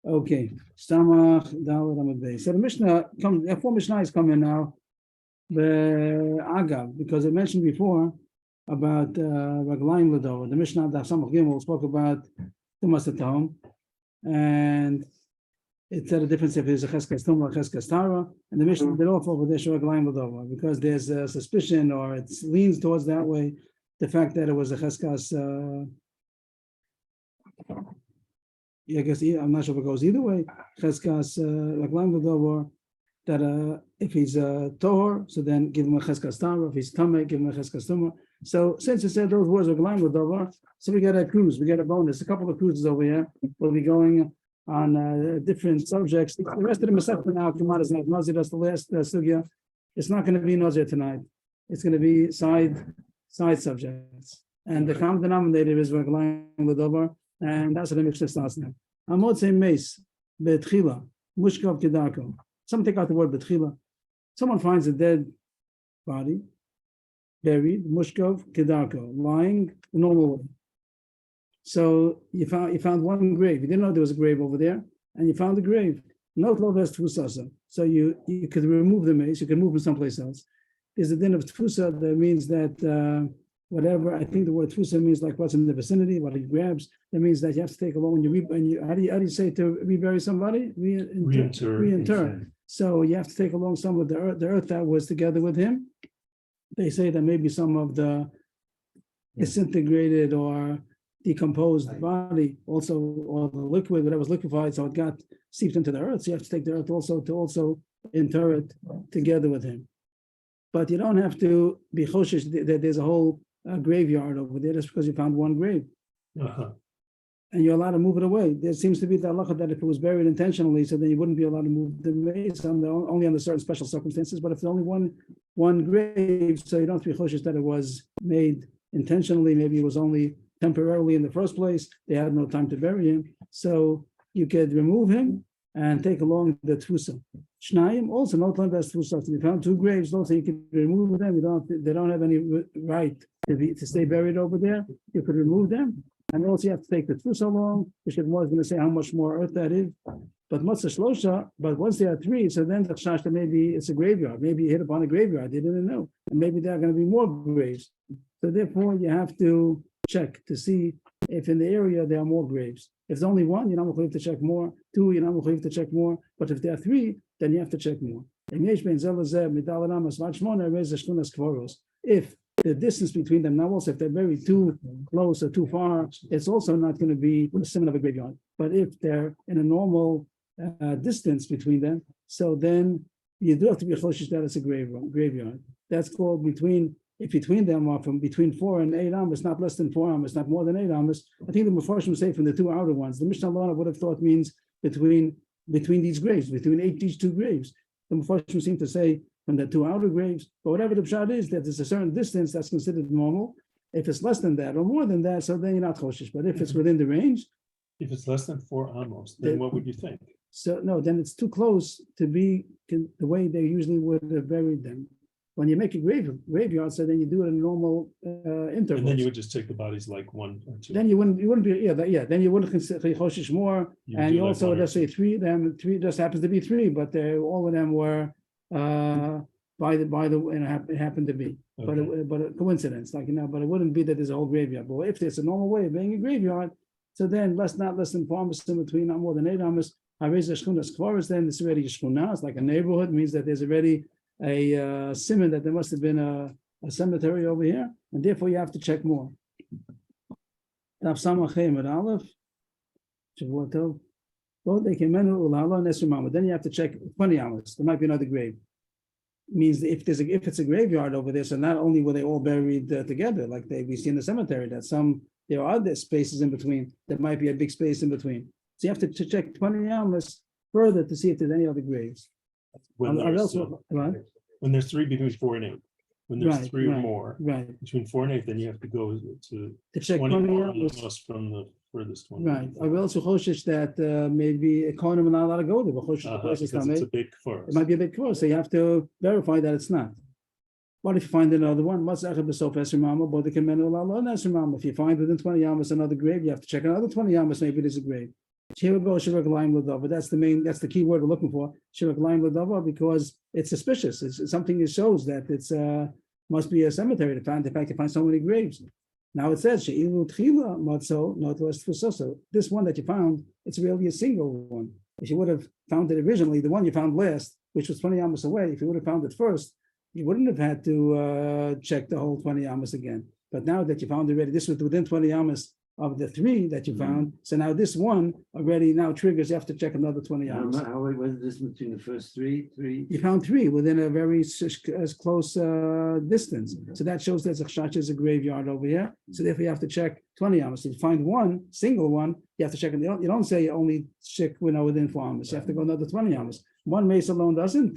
Okay. Stamach Dalet Amud Beis. So the Mishnah comes. Four Mishnahs come in now. The Agav, because I mentioned before about Raglaim Ladova. The Mishnah Daf Samach Gimel spoke about Tumas Atom, and it said a difference if it's a Cheskas Tum or Cheskas Tara, and the Mishnah did off over there Raglaim Ladova because there's a suspicion or it leans towards that way. The fact that it was a Cheskas. I guess I'm not sure if it goes either way. Cheskas Raglaim Ladova. That if he's Tohor, so then give him a Cheskas Tara. If he's Tameh, give him a Cheskas Tumah. So since it said those words are G'laim L'Dovar, so we get a cruise, we get a bonus. A couple of cruises over here. We'll be going on different subjects. The rest of the Masechta now, Kumar is not Nazir. That's the last sugya. It's not going to be Nazir tonight. It's going to be side subjects. And the common denominator is G'laim L'Dovar, and that's what the Mishnah starts now. Amod say Meis Be'Tchila Mushkav Kedarko. Someone take out the word betchila. Someone finds a dead body, buried, mushkov kedarko, lying the normal way. So you found one grave. You didn't know there was a grave over there, and you found the grave. No tlovas tfusasa. So you could remove the mace. You could move him someplace else. There's a din of tfusa that means that whatever. I think the word tfusa means like what's in the vicinity, what he grabs. That means that you have to take along. How do you say to rebury somebody? Reinter. So you have to take along some of the earth that was together with him. They say that maybe some of the disintegrated or decomposed body, also, or the liquid, whatever was liquefied, so it got seeped into the earth. So you have to take the earth also to inter it together with him. But you don't have to be choshesh that there's a whole graveyard over there just because you found one grave. And you're allowed to move it away. There seems to be the halacha that if it was buried intentionally, so then you wouldn't be allowed to move the mace only under certain special circumstances. But if there's only one grave, so you don't have to be choshesh that it was made intentionally. Maybe it was only temporarily in the first place. They had no time to bury him, so you could remove him and take along the tfusa. Shnayim also not like that's tfusa. If you found two graves, also you can remove them. They don't have any right to stay buried over there. You could remove them. And also you have to take the tfus along. The Shemor is going to say how much more earth that is. But Matzah Shlosha, but once there are three, so then the Chashta maybe it's a graveyard. Maybe you hit upon a graveyard, they didn't know. And maybe there are going to be more graves. So therefore you have to check to see if in the area there are more graves. If there's only one, you're not going to check more. Two, you're not going to check more. But if there are three, then you have to check more. If the distance between them now also, if they're very too close or too far, it's also not going to be similar of a graveyard. But if they're in a normal distance between them, so then you do have to be choshesh that it's a graveyard. That's called if between them are from between 4 and 8 amos, not less than 4 amos, not more than 8 amos. I think the Mefarshim say from the two outer ones. The Mishnah Lana would have thought means between these graves, between these two graves. The Mefarshim seem to say from the two outer graves, but whatever the pshat is, that there's a certain distance that's considered normal. If it's less than that or more than that, so then you're not choshesh. But if it's within the range, if it's less than 4 amos, then what would you think? So no, then it's too close to be the way they usually would have buried them. When you make a graveyard, so then you do it in normal intervals. And then you would just take the bodies like 1 or 2. Then you wouldn't be then you wouldn't consider choshesh more, and you also let's say 3. Then 3 just happens to be 3, but all of them were by the it happened to be, okay. but a coincidence, but it wouldn't be that there's a whole graveyard. But if there's a normal way of being a graveyard, so then not less than 4 amos in between, not more than 8 amos. I raise a shchunas kvaros, then it's already a shchuna. It's like a neighborhood, means that there's already a simon that there must have been a cemetery over here, and therefore you have to check more. Then you have to check 20 amos. There might be another grave. Means if it's a graveyard over there, so not only were they all buried together, like we see in the cemetery, that there are other spaces in between. There might be a big space in between. So you have to check 20 amos further to see if there's any other graves. When there's 3 between 4 and 8. When there's 3 or more, between 4 and 8, then you have to go to check 20 amos from the furthest one. Right. I will also choshesh that maybe a kohen are not allowed to go there. Because it's a big forest. It might be a big forest, so you have to verify that it's not. What if you find another one? If you find within 20 amos another grave, you have to check another 20 amos, maybe there's a grave. That's the key word we're looking for. Because it's suspicious. It's something that shows that it's must be a cemetery to find. In fact, you find so many graves. Now it says this one that you found, it's really a single one. If you would have found it originally, the one you found last, which was 20 amos away, if you would have found it first, you wouldn't have had to check the whole 20 amos again. But now that you found already, this was within 20 amos of the 3 that you found. So now this one already now triggers, you have to check another 20 amos. How was the distance between the first 3? You found 3 within a very as close distance. So that shows there's a graveyard over here. So therefore you have to check 20 amos. If you find one, single one, you have to check it. You don't say you only check within 4 amos. You have to go another 20 amos. One mace alone doesn't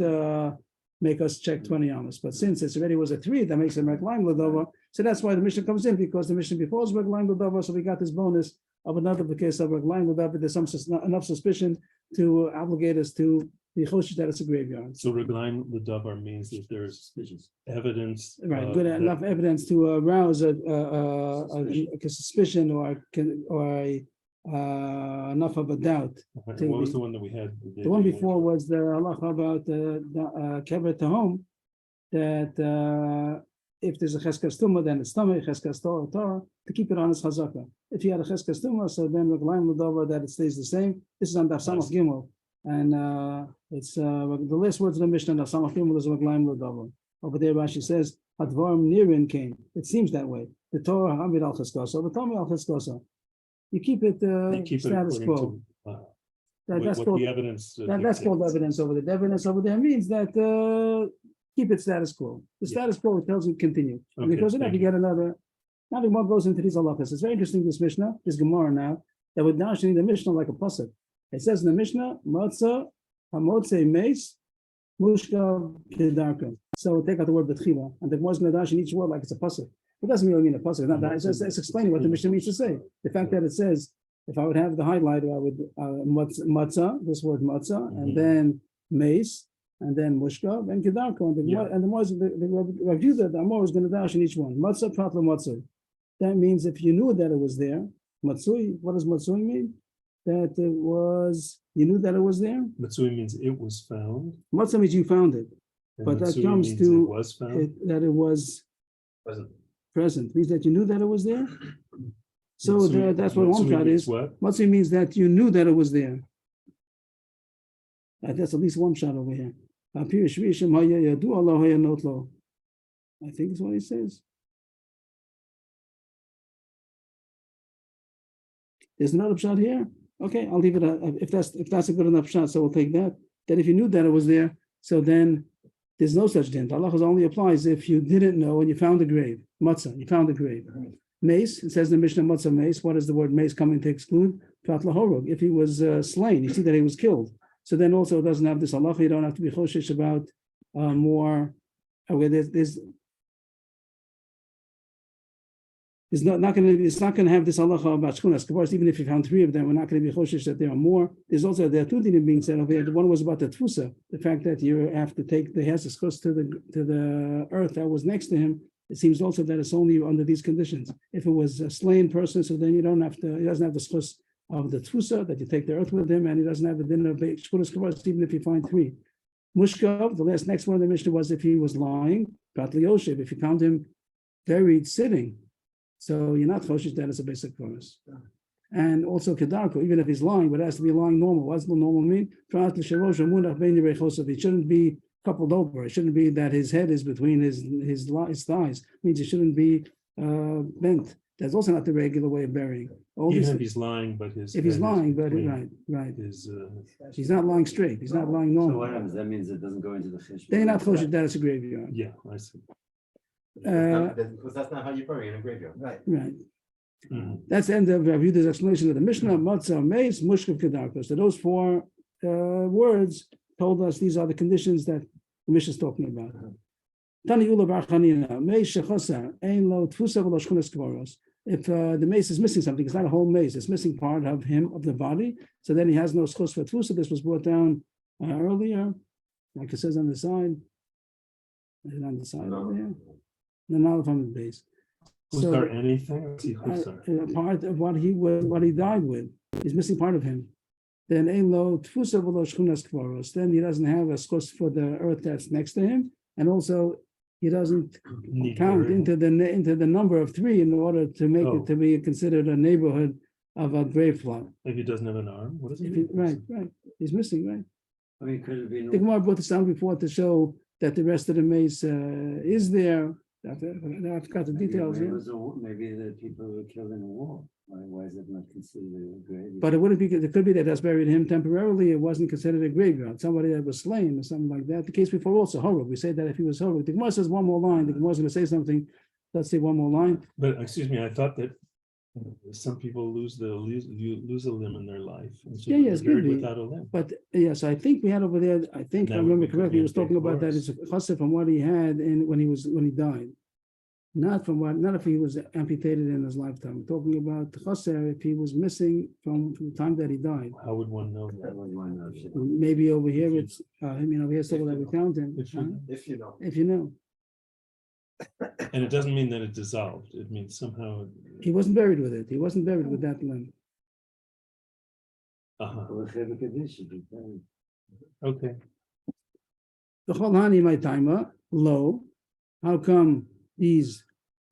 make us check 20 amos. But since it already was a 3, that makes it Rekline Ladova. So that's why the mission comes in, because the mission before is Rekline Ladova. So we got this bonus of another case of Rekline Ladova. There's enough suspicion to obligate us to be choshesh that it's a graveyard. So Rekline Ladova means that there's evidence. Right, good enough evidence to arouse a suspicion or enough of a doubt. What was the one that we had? The one before was the halacha about the kever tahom, that if there's a cheskas tumah, then it's tamei, cheskas Torah, to keep it on its chazaka. If you had a cheskas tumah, so then reglaim l'dover that it stays the same. This is on Daf Samach Gimel, and it's the last words of the Mishnah. Daf Samach Gimel is reglaim l'dover. Over there, Rashi says hadvarim nirin came. It seems that way. The Torah hamid al cheskaso, the tamei al cheskaso. You keep it status quo. That's called evidence. That's called evidence over there. The evidence over there means that keep it status quo. The status quo tells you continue. Okay, because of that, you get another. Now the more goes into these halachas. It's very interesting. This Mishnah, this Gemara now, that we're dashing the Mishnah like a pasuk. It says in the Mishnah, matzah hamotze meis mushka kedarka. So take out the word betchila, and the Gemara is going to dash in each word like it's a pasuk. It doesn't really mean a pasuk. It's explaining what the Mishnah means to say. The fact that it says, if I would have the highlighter, I would matzah, this word matzah, and then mace, and then mushka, and kedarka, and the review that the Amor is going to dash in each one. Matzah, pratla matzah. That means if you knew that it was there, matzui. What does matzui mean? That it was, you knew that it was there. Matzui means it was found. Matzah means you found it, and but that comes to it was found. That it was present means that you knew that it was there. So that's what one shot is. Matzui means that you knew that it was there. That's at least one shot over here. I think is what he says. There's another shot here. Okay, I'll leave it. If that's a good enough shot, so we'll take that. That if you knew that it was there, so then there's no such din. Allah only applies if you didn't know and you found a grave. Matzah, you found a grave. Mace, it says in the Mishnah matzah mace. What is the word mace coming to exclude? If he was slain, you see that he was killed. So then also it doesn't have this halacha. You don't have to be choshesh about more. It's not going to have this halacha about shchunas kavaros. Even if you found 3 of them, we're not going to be choshesh that there are more. There are 2 things being said over here. The one was about the tfusa, the fact that you have to take the has to the earth that was next to him. It seems also that it's only under these conditions. If it was a slain person, so then he doesn't have the schus of the tfusa, that you take the earth with him, and he doesn't have the dinner of shchunas kavaros, even if you find 3. Mushkav, the next one of the Mishnah was if he was lying, Pratli Yoshev, if you found him buried sitting. So you're not choshesh that it's a basic chorus. And also kedarko, even if he's lying, but it has to be lying normal. What does the normal mean? It shouldn't be coupled over. It shouldn't be that his head is between his thighs. It means it shouldn't be bent. That's also not the regular way of burying. Even if he's lying, but if he's lying, but right. He's not lying straight. He's not lying normal. So what happens? That means it doesn't go into the chesh. They're not choshesh that it's a graveyard. Yeah, I see. Because that's not how you bury in a graveyard. Right. Mm-hmm. That's the end of Rav Yehuda's explanation of the Mishnah. Matzah, Meis, Mushkav, Kedarkos. So those 4 words told us these are the conditions that the Mishnah is talking about. Tani Ula Bar Chanina, Meis Shechasa, Ein Lo Tfusa V'Lo Shchunas Kvaros. If the mace is missing something, it's not a whole mace, it's missing part of him, of the body, so then he has no schus for tfusa. This was brought down earlier, like it says on the side. Is it on the side over here? No, not from the base. Was there anything? Part of what he died with is missing part of him. then ein lo tfusa v'lo shchunas kvaros. Then he doesn't have a skos for the earth that's next to him, and also he doesn't Need count burial. into the number of 3 in order to make Oh. it to be considered a neighborhood of a grave plot. If he doesn't have an arm, what is If it? he- right, he's missing, right? I mean, could it be? The Gemara brought this down before to show that the rest of the mace is there. I've got the details Maybe it here. was maybe the people were killed in a war. Why is it not considered a grave? But it wouldn't be, it could be that that's buried him temporarily. It wasn't considered a graveyard. Somebody that was slain or something like that. The case before also, Horog. We say that if he was Horog. The Gemara says one more line. The Gemara is going to say something. Let's say one more line. But excuse me, I thought that some people lose a limb in their life. And so Yeah, they're it's buried could be. without a limb. But yes, I think we had over there, I think, if I That would remember be correctly, he was talking big about that worse. it's a chassid from what he had when he died. Not if he was amputated in his lifetime. We're talking about chassid if he was missing from the time that he died. How would one know That that? was one option. Maybe over here it's, over here, so we'll have a counting. If you- If you know. If you know, And it doesn't mean that it dissolved. It means somehow. he wasn't buried with it. He wasn't buried with that limb. Or a Chevy Kaddish should be buried. Okay. The Cholhani my timer low. How come these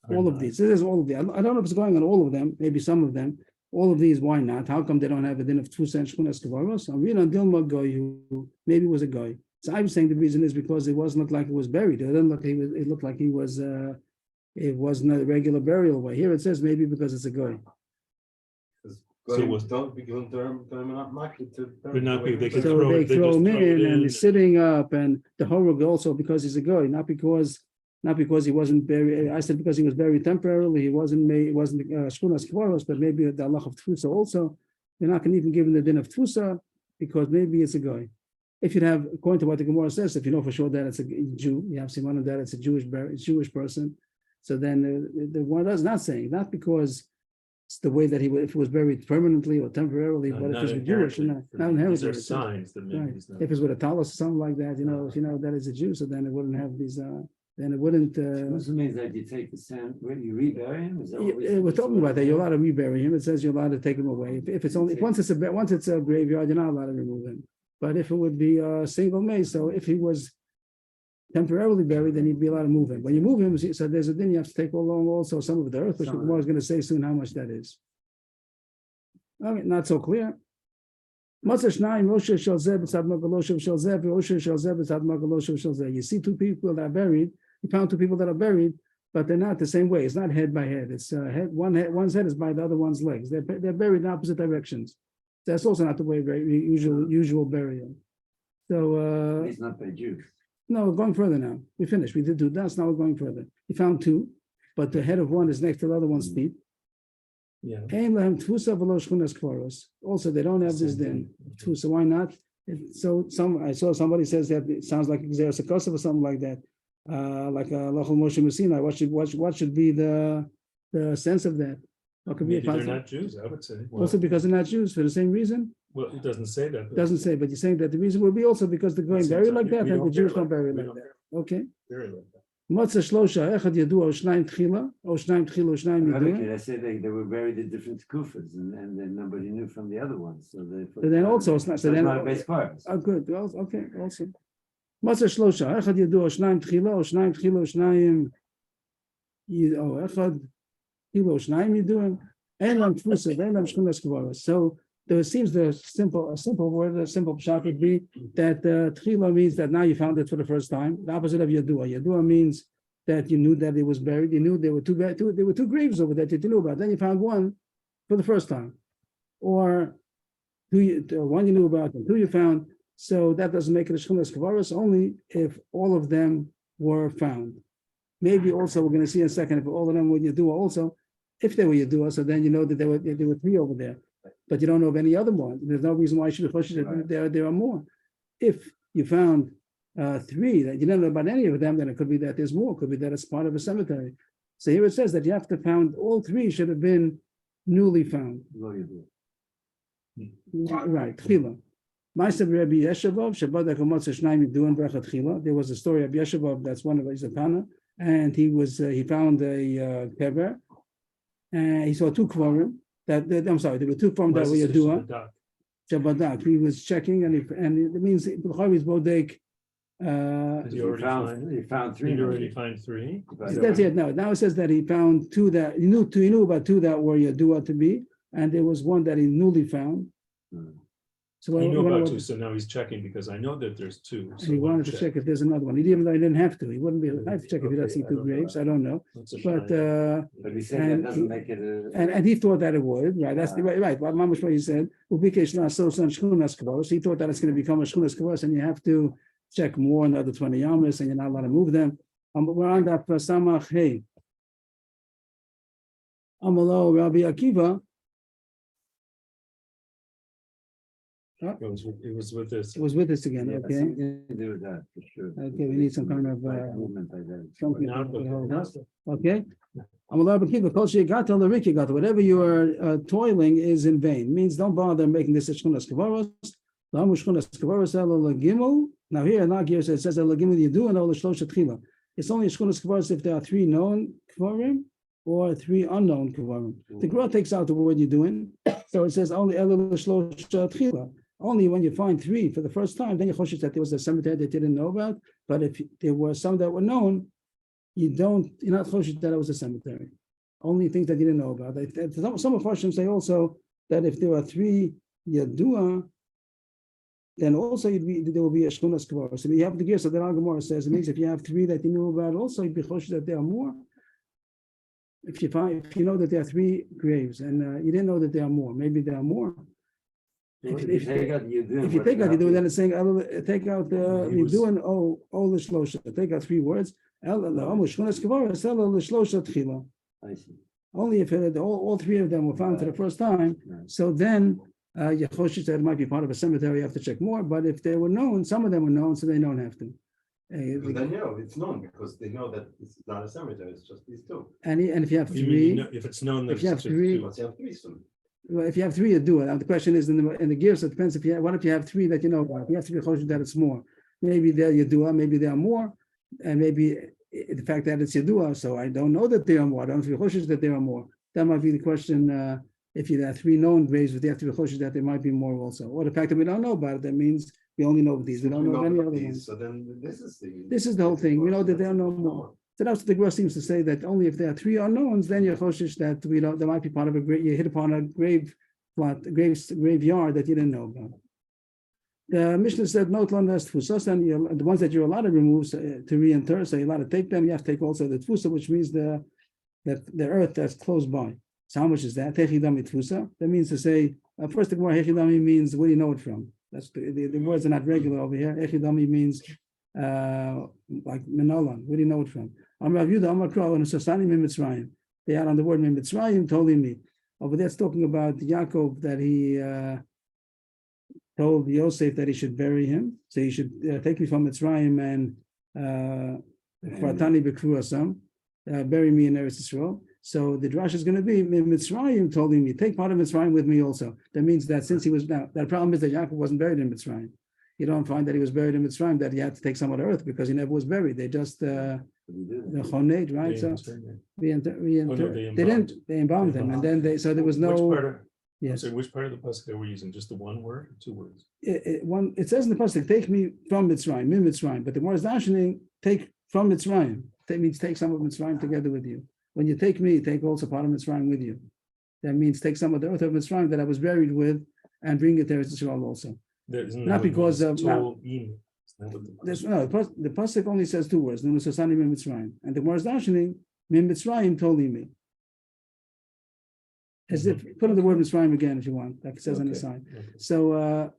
all of these? This is all of these. I don't know if it's going on all of them. Maybe some of them. All of these. Why not? How come they don't have a din of 2 cents shkunas kavaros? I'm reading on Dilma guy who maybe was a guy. So I'm saying the reason is because it wasn't look like it was buried. It didn't look he was. It looked like he was. It wasn't a regular burial way. Here it says maybe because it's a guy. So was- don't be given term not market to. Would not be- they could So throw they it- they throw just him throw it in, and in. he's sitting up, and the horror also because he's a guy, not because he wasn't buried. I said because he was buried temporarily. He wasn't made. It wasn't shkunas kvaros, but maybe the halach of tfusa also. You're not going to even give him the din of tfusa because maybe it's a guy. If you have, according to what the Gemara says, if you know for sure that it's a Jew, you have siman that it's a Jewish person. So then the one is not saying not because it's the way that he if it was buried permanently or temporarily, but if it's Jewish, not inherently. These are signs that maybe Right. he's not. If it's with a talus or something like that, if you know that is a Jew, so then it wouldn't have these. Then it wouldn't. This means that you take the sand, where you rebury him? Is that what we- We're talking about that. You're allowed to rebury him. It says you're allowed to take him away. If it's only once it's a graveyard, you're not allowed to remove him. But if it would be a single mace, so if he was temporarily buried, then you'd be allowed to move him. When you move him, so there's a then you have to take along also some of the earth, which the Gemara is going to say soon how much that is. Okay, not so clear. You see 2 people that are buried. You found 2 people that are buried, but they're not the same way. It's not head by head. It's one's head is by the other one's legs. They're buried in opposite directions. That's also not the way usual burial. So He's not by Jews. no, we're going further now. We finished. We did 2 that's now we're going further. You found 2, but the head of one is next to the other one's feet. Yeah. Also, they don't have this din. So why not? I saw somebody says that it sounds like there's a Kosovo or something like that. Like a Lachal Moshe Messina. What should be the sense of that? What could be a Maybe they're possible? not Jews, I would say. Also because they're not Jews for the same reason? Well, it doesn't say that. Doesn't say, but you're saying that the reason would be also because they're going buried like that, and the Jews don't bury like that. Okay. Very like that. Matzah shlosha, echad yadua, o shnayim tchila, o shnayim tchila, o shnayim yadua. I said they were buried in different kufas and then nobody knew from the other ones. So they. So then also, it's not, so then, not a base part. oh, good, well, okay, also. Matzah shlosha, echad yadua, o shnayim tchila, o shnayim tchila, o shnayim, echad tchila, o shnayim yadua, en lam tfusa, en lam shchunas kvaros. So there seems a simple word, a simple pshat would be that tchila means that now you found it for the first time. The opposite of yadua. Yadua means that you knew that it was buried. You knew there were 2 graves over there that you knew about. Then you found one for the first time, or 1 you knew about, and 2 you found. So that doesn't make it a shchunas kvaros only if all of them were found. Maybe also we're going to see in a second if all of them were yadua also. If they were yadua, so then you know that there were 3 over there. But you don't know of any other one. There's no reason why you should have pushed it. There are more. If you found 3 that you don't know about any of them, then it could be that there's more. It could be that it's part of a cemetery. So here it says that you have to found all 3 should have been newly found. Right, tchila. Rabbi Yeshavov, there was a story of Yeshavov, that's one of his Tana, and he found a kever, and he saw 2 kvarim. There were 2 kvarim that were yadua. Shabadak. He was checking, and it means B'chari's bodek. Did you already find? You found three. Did you already find three? That's it. No, now it says that he found two that he knew about two that were Yadua to be, and there was one that he newly found. So He knew about two, so now he's checking because I know that there's two. And he wanted to check if there's another one. Even though he didn't have to, he wouldn't be allowed to check if he doesn't see two graves. I don't know, but we said that doesn't make it and he thought that it would. Right, that's the right. What Mamash he said. He thought that it's going to become a shchunas kavos, and you have to check more in the other 20 yamas, and you're not allowed to move them. But we're on that samach hey. Amalo Rabbi Akiva. It was with this. It was with us again. Okay. something to do with that for sure. Okay, we need some kind of movement like that. something. Okay. Whatever you are toiling is in vain. Means don't bother making this a shchunas kavaros. Now here, Nazir says it you do and all the shlosha tchila. It's only a shchunas kavaros if there are three known kavarim or three unknown kavarim. The Gemara takes out the word you're doing, so it says only elul shlosha tchila. Only when you find three for the first time, then you choshesh that there was a cemetery that you didn't know about. But if there were some that were known, you're not choshesh that it was a cemetery. Only things that you didn't know about. Some of Hashem say also that if there are three yadua, then also there will be a shchunas kavaros. So you have the gears that the Gemara says it means if you have three that you knew about, also you'd be choshesh that there are more. If you know that there are three graves and you didn't know that there are more, maybe there are more. If you take out Yidun, then it's saying take out Yidun all the shlosha. Take out three words. Only if all three of them were found for the first time, so then Yechoshish that it might be part of a cemetery. You have to check more. But if they were known, some of them were known, so they don't have to. But then it's known because they know that this is not a cemetery. It's just these two. And if you have three, if it's known, if you have three. Well, if you have three, you do it. Now the question is in the gears. It depends. If you have three that you know about, you have to be choshesh that it's more. Maybe there you do, maybe there are more, and maybe the fact that it's Yadua, so I don't know that there are more. I don't have to be choshesh that there are more. That might be the question. If you have three known graves, but you have to be choshesh that there might be more also. Or the fact that we don't know about it, that means we only know these. We don't know any other ones. So then this is the whole thing. We know that there are no more. So that's what the Gemara seems to say, that only if there are three unknowns, then you're choshesh that we don't. There might be part of a grave. You hit upon a graveyard that you didn't know about. The Mishnah said no tlan tfusas, and the ones that you're allowed to remove to reinter, so you're allowed to take them. You have to take also the tfusa, which means the earth that's close by. So how much is that? Techidami tfusa. That means to say first the Gemara hechidami means where do you know it from? That's the words are not regular over here. Hechidami means like menolan. Where do you know it from? Amar Yehuda Amar Kral and Sasani Mitzrayim. They add on the word Mitzrayim, told me. Over there, it's talking about Yaakov that he told Yosef that he should bury him. So he should take me from Mitzrayim and Fatani B'Kruasam, bury me in Eretz Yisrael. So the drash is going to be Mitzrayim told me, take part of Mitzrayim with me also. That means that since he was now, that problem is that Yaakov wasn't buried in Mitzrayim. You don't find that he was buried in Mitzrayim, that he had to take some of the earth because he never was buried. They just the choned, right? So they embalmed him, and then there was no. Yes. So which part of the pasuk they were using? Just the one word or two words? It says in the pasuk, take me from Mitzrayim, min Mitzrayim. But the more is dashing, take from Mitzrayim. That means take some of Mitzrayim together with you. When you take me, take also part of Mitzrayim with you. That means take some of the earth of Mitzrayim that I was buried with, and bring it there to Israel also. Not because of the pasuk only says two words. And the more is dashing, min Mitzrayim told me. As if put in the word Mitzrayim again if you want, like it says on the side. So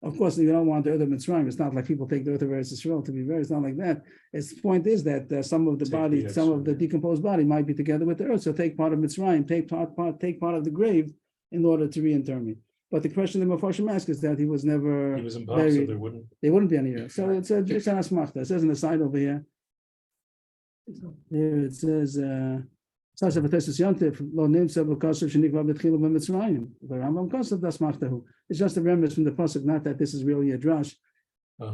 of course you don't want the earth of Mitzrayim. It's not like people take the earth of Eretz Yisrael to be buried. It's not like that. The point is that some of the body, some of the decomposed body might be together with the earth. So take part of Mitzrayim, take part of the grave in order to reinter me. But the question that Mepharshim asks is that he was never buried, so there wouldn't be any earth. So it's an asmachta. It says on the side over here. Here it says. It's just a remnant from the pasuk, not that this is really a drush,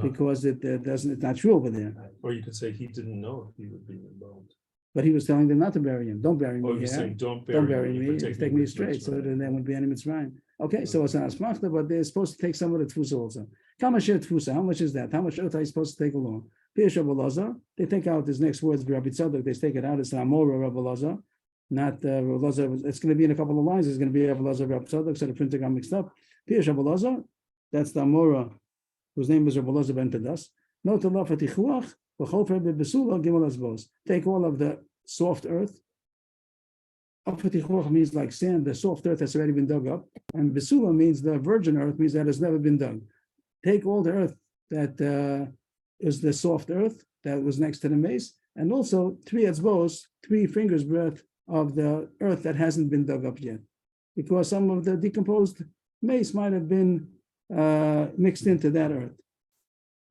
because it's not true over there. Or you could say he didn't know if he would be involved. But he was telling them not to bury him. Don't bury me. Saying, don't bury me. Take me straight. So then there wouldn't be any Mitzrayim. Okay, so it's an asmachta, but they're supposed to take some of the tfusa also. Kamashir tfusa, how much is that? How much earth are you supposed to take along? Pirush Rabbi Elazar, they take out his next words, Rabbi Tzadok, they take it out, it's an Amora Rabbi Elazar, not Rabbi Elazar. It's going to be in a couple of lines, it's going to be Rabbi Elazar, Rabbi Tzadok, so the printer got mixed up. Pirush Rabbi Elazar, that's the Amora, whose name is Rabbi Elazar ben Pedas. No telaf atichuach, v'chofer bebesula gimel azbos. Take all of the soft earth. Afatichuach means like sand, the soft earth has already been dug up, and besula means the virgin earth, means that has never been dug. Take all the earth that is the soft earth that was next to the mace, and also 3 etzbos, 3 fingers breadth of the earth that hasn't been dug up yet, because some of the decomposed mace might have been mixed into that earth.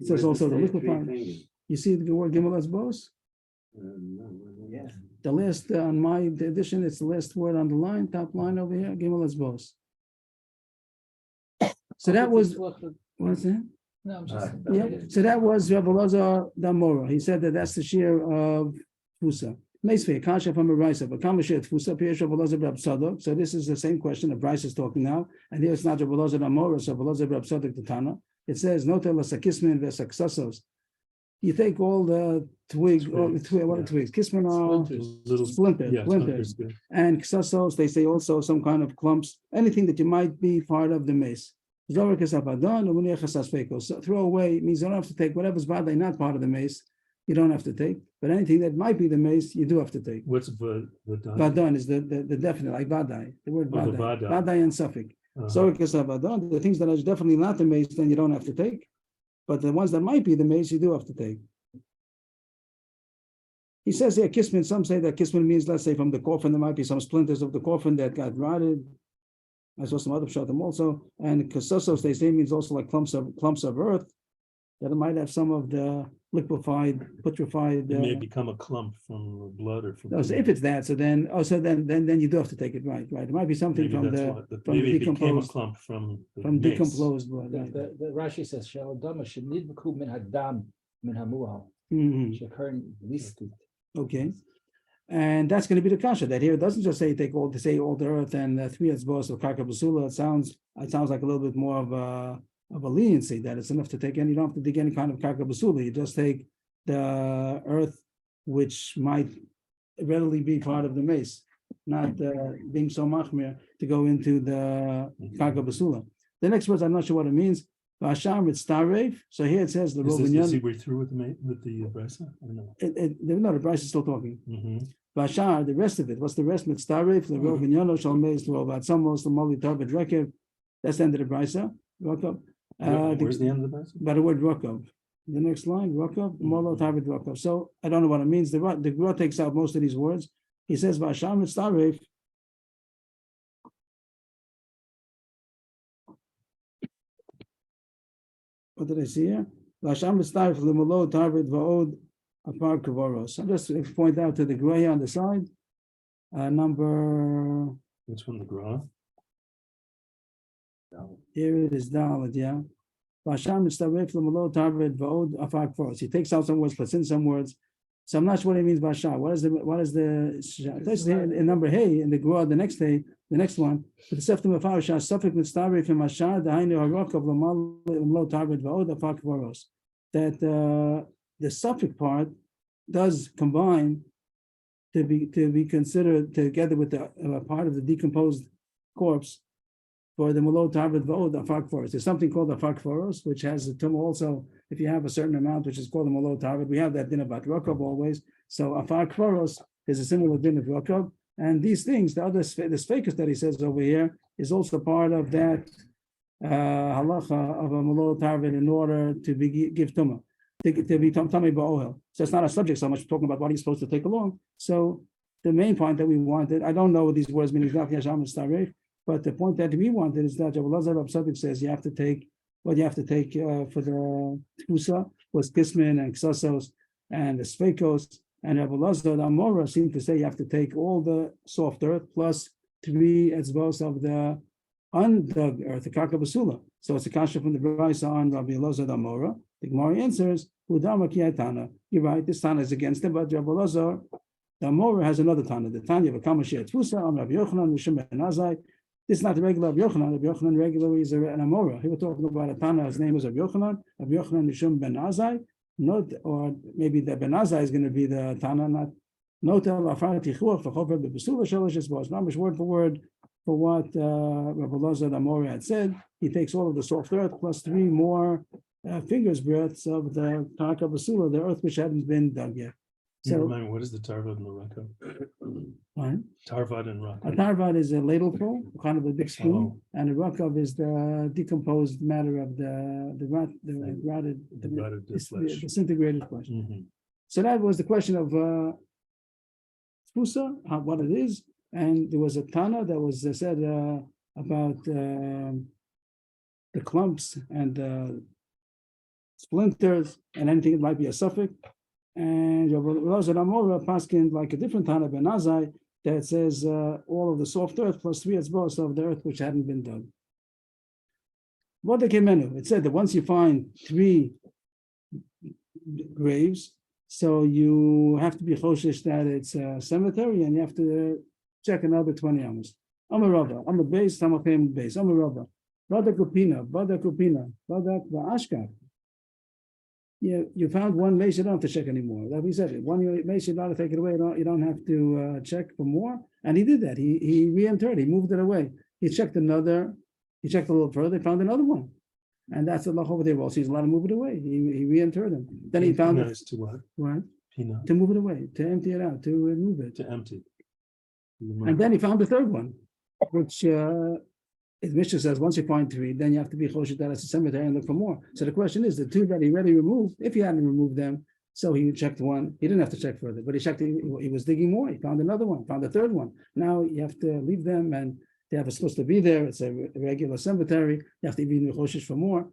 It says also the liquefied. You see the word gimel etzbos? Yeah. The last on my edition, it's the last word on the line, top line over here, gimel etzbos. So that was, what's that? No, I'm just. Yeah, so that was Rabbi Elazar Damora. He said that that's the shear of Tfusa. Meisvei, Kasha from a Raisa, but Kamashir Tfusa, Pirish Rabbi Elazar Rab Tzadok. So this is the same question that Bryce is talking now. And here it's not Rabbi Elazar Damora, so Rabbi Elazar Rab Tzadok the Tana. It says, Notel Lasakismin Vesaksasos. You take all the twigs, what are twigs? Kismin are Little splinters. And ksasos, they say also some kind of clumps, anything that you might be part of the mace. So throw away means you don't have to take whatever's badai, not part of the mace, you don't have to take. But anything that might be the mace, you do have to take. What's vadan? Vadan is the definite, like badai, the word Oh, the badai. vadai. Badai and suffix. The things that are definitely not the mace, then you don't have to take. But the ones that might be the mace, you do have to take. He says here, kismin, some say that kismin means, let's say, from the coffin, there might be some splinters of the coffin that got rotted. I saw some other pshatim also. And kasosos, they say, means also like clumps of earth, that it might have some of the putrefied. It may become a clump from blood or from. No, so if it's that, so then you do have to take it, right. It might be something Maybe from maybe the it became a decomposed, clump from decomposed blood. Right. The Rashi says, "Shalom should nidbaku min hadam min hamuah." Okay, and that's going to be the kasha. That here it doesn't just say take all the earth and 3 etzbos of karka basula. It sounds like a little bit more of a leniency, that it's enough to take any. You don't have to dig any kind of karka basula. You just take the earth which might readily be part of the mace, not being so machmir to go into the karka basula. The next words, I'm not sure what it means. Vasham it's tarev. So here it says the Is he way through with the brisa? No, the Bryce is still talking. Vashar, the rest of it. What's the rest? Mitztarev the Rovinyano Shalmez Rovat Samos the Moli Tarbet Rekev. That's the end of the brisa. Rokov. Where's the end of the brisa? By the word Rokov. The next line, Rokov, Molo Tarbet Rokov. So I don't know what it means. The Gra takes out most of these words. He says Vashar Mitztarev. What did I see here? Lasham Mitztarev Lemolo Tarbet Vaod Apar Kavoros. I'm just to point out to the gray on the side. Number. Which one, the Gra? Here it is, Dalit, yeah. Vasham Mitztarev Lemolo Tarbet Vaod Apar Kavoros. He takes out some words, puts in some words. So I'm not sure what he means by Shah. What is the that's in number Hey in the Gra, the next one. But the Seftim of Shah Suffolk Mitztarev from Ashar, the Hainu Harok of Lemolo Tarbet Vaod Apar Kavoros. That the suffix part does combine to be considered together with the part of the decomposed corpse for the Malot Tarbet Vaod Afak Foros. There's something called Afak Foros, which has a term also, if you have a certain amount, which is called the Malot Tarbet. We have that din about Rokov always. So Afak Foros is a similar din of Rokov. And these things, the Sfekus that he says over here, is also part of that halacha of a Malot Tarbet in order to give Tumah. To be Tamei Ba'ohel. So it's not a subject so much talking about what he's supposed to take along. So the main point that we wanted, I don't know what these words mean exactly, but the point that we wanted is that Rabbi Elazar Rab Tzadok says you have to take what you have to take for the Tfusa was Kismin and Ksasos and the Sveikos, and Rabbi Elazar Amora seemed to say you have to take all the soft earth plus 3 etzbos of the undug earth, the Karka Basula. So it's a kasha from the Brisa on Rabbi Elazar Amora. The Gemara answers, you're right, this Tana is against him, but Rabbi Elazar, the Amora has another Tana. The Tanya of a Kamashir Tfusa, on Rabbi Yochanan, Mishim Ben Azai. This is not the regular Rabbi Yochanan. Rabbi Yochanan regularly is an Amora. He was talking about a Tana. His name was Rabbi Yochanan. Rabbi Yochanan Nishum Ben Azai. Not, or maybe the Ben Azai is going to be the Tana. Not Notel Afar Tichuach for Chover Bebesula Shalosh was Mamish word for word for what Rabbi Lazar the Amora had said. He takes all of the soft earth plus 3 more fingers breadths of the Karka Basula, the earth which hadn't been dug yet. So, So, what is the Tarvad and the Raka? fine. Tarvad and Raka. A tarvad is a ladleful, kind of a big spoon, and a rakav is the decomposed matter of the rotted, The rotted flesh. disintegrated flesh. Mhm. So that was the question of Tfusa, what it is, and there was a Tana that was said about the clumps and splinters and anything that might be a suffix. And Rabbi Amora paskin like a different Tana Ben Azai that says all of the soft earth plus 3 etzbos of the earth which hadn't been dug. What the Kemenu? It said that once you find 3 graves, so you have to be choshish that it's a cemetery, and you have to check another 20 amos. I'm a Rava, I'm a base, I'm a payment base, I'm a Rava. Badak Kupina, Badak Va'ashka. You found one mace, you don't have to check anymore. Like we said, one mace, you don't have to take it away. You don't have to check for more. And he did that. He re-entered. He moved it away. He checked another. He checked a little further. Found another one, and that's the loch over there. Well, so he's allowed to move it away. He re-entered them. Then he found Pina it. is to what? Right, Pina. to move it away, to empty it out, to remove it. To empty. And then he found the third one, which Mishnah says once you find 3, then you have to be choshet that it's a cemetery and look for more. So the question is, the 2 that he already removed, if he hadn't removed them, so he checked one, he didn't have to check further, but he checked, he was digging more, he found another one, found a third one. Now you have to leave them, and they are supposed to be there, it's a regular cemetery, you have to be choshet for more.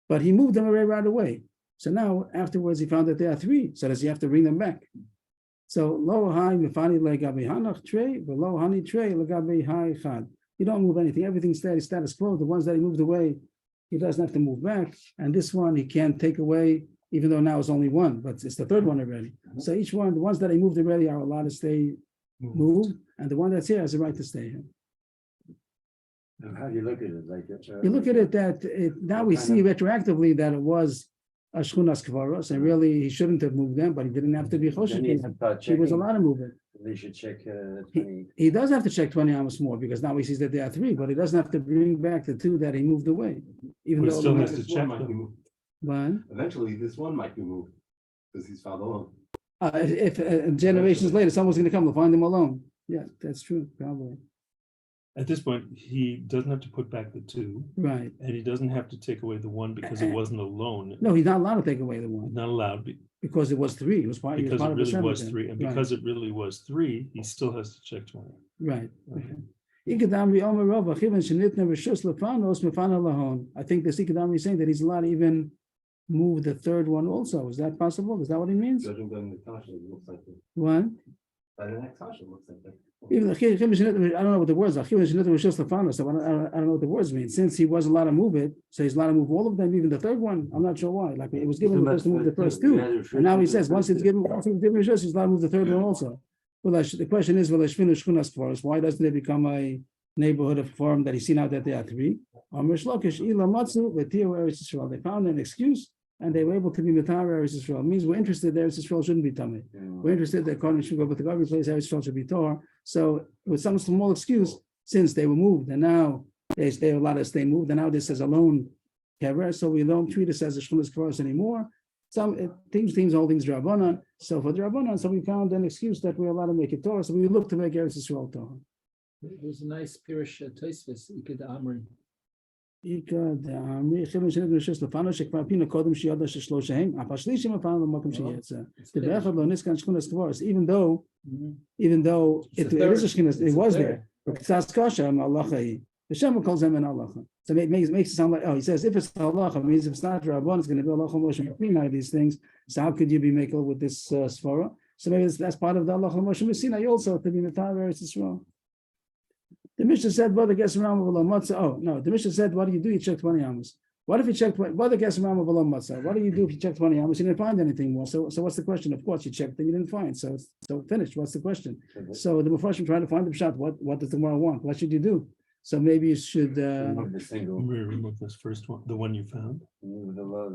But he moved them away right away. So now afterwards he found that there are 3, so does he have to bring them back? So lo hai mifani legabe hanach trey, but lo hani trey legabe hai chad. You don't move anything. Everything status quo. The ones that he moved away, he doesn't have to move back. And this one, he can't take away, even though now it's only 1, but it's the 3rd one already. So each one, the ones that he moved already are allowed to stay moved, and the one that's here has a right to stay here. How do you look at it? Like You look at it that now we see retroactively that it was a shchunas kvaros, and really he shouldn't have moved them, but he didn't have to be choshet. He was allowed to move it. They should check 20. He does have to check 20 amos more, because now he sees that there are 3, but he doesn't have to bring back the 2 that he moved away. Even But though still has the- to This one check might be them. moved. One, Eventually, this one might be moved because he's found alone. if generations later someone's going to come to find him alone. Yeah, that's true, probably. At this point, he doesn't have to put back the 2, Right. and he doesn't have to take away the 1 because it wasn't alone. No, he's not allowed to take away the He's 1 not allowed because it was 3. It was part, he was because part it of the really was cemetery. 3, and Right. because it really was 3, he still has to check 20. Right. Okay. Ikadami Omer Rava, Chivan Shenitna Rishus Lefanos Mefana Lahon. I think this Ikadami is saying that he's allowed to even move the 3rd one also. Is that possible? Is that what he means? Judging by the Natasha, it looks like it. One. By the next Tasha, it looks like that. Even the Chivan Shenitna, I don't know what the words are. Chivan Shenitna Rishus Lefanos. So I don't know what the words mean. Since he was allowed to move it, so he's allowed to move all of them, even the 3rd one. I'm not sure why. Like it was given to move the first 2. And now he says once it's given Rishus, he's allowed to move the 3rd one also. Well, the question is, why doesn't it become a neighborhood of form that he's seen out that there are 3? They found an excuse and they were able to be Matar Eretz Yisrael. It means we're interested that Eretz Yisrael shouldn't be Tameh. We're interested that Kohen should go, but the every place Eretz Yisrael should be Torah. So with some small excuse, since they were moved and now they allowed to stay moved, and now this is a lone kever, so we don't treat it as a Shchunas Kvaros anymore. Some things, all things Rabbanan. So for the Rabbanan, so we found an excuse that we're allowed to make it Torah. So we look to make Eretz Yisrael Torah. There's a nice Pirish Tosfos, Iked Amri. Even though it is a shchinas, it was there. The Shem calls them an halacha. So it makes it sound like, he says if it's halacha, it means if it's not Rabban, it's going to be halacha Moshe Messina, these things. So how could you be making with this svara? So maybe that's part of the halacha Moshe Messina. You also to be Matar Eretz Yisrael. The Mishnah said, "Brother gets around with matzah." Oh no, the Mishnah said, "What do you do? You check 20 amos." What if you check? Brother gets around with matzah. What do you do if you check 20 amos? You didn't find anything more. So what's the question? Of course, you checked and you didn't find. So finished. What's the question? So the Mepharshim trying to find the pshat. What does the Gemara want? What should you do? So maybe you should, Remove the single. Remove this first one, the one you found. Remove the low.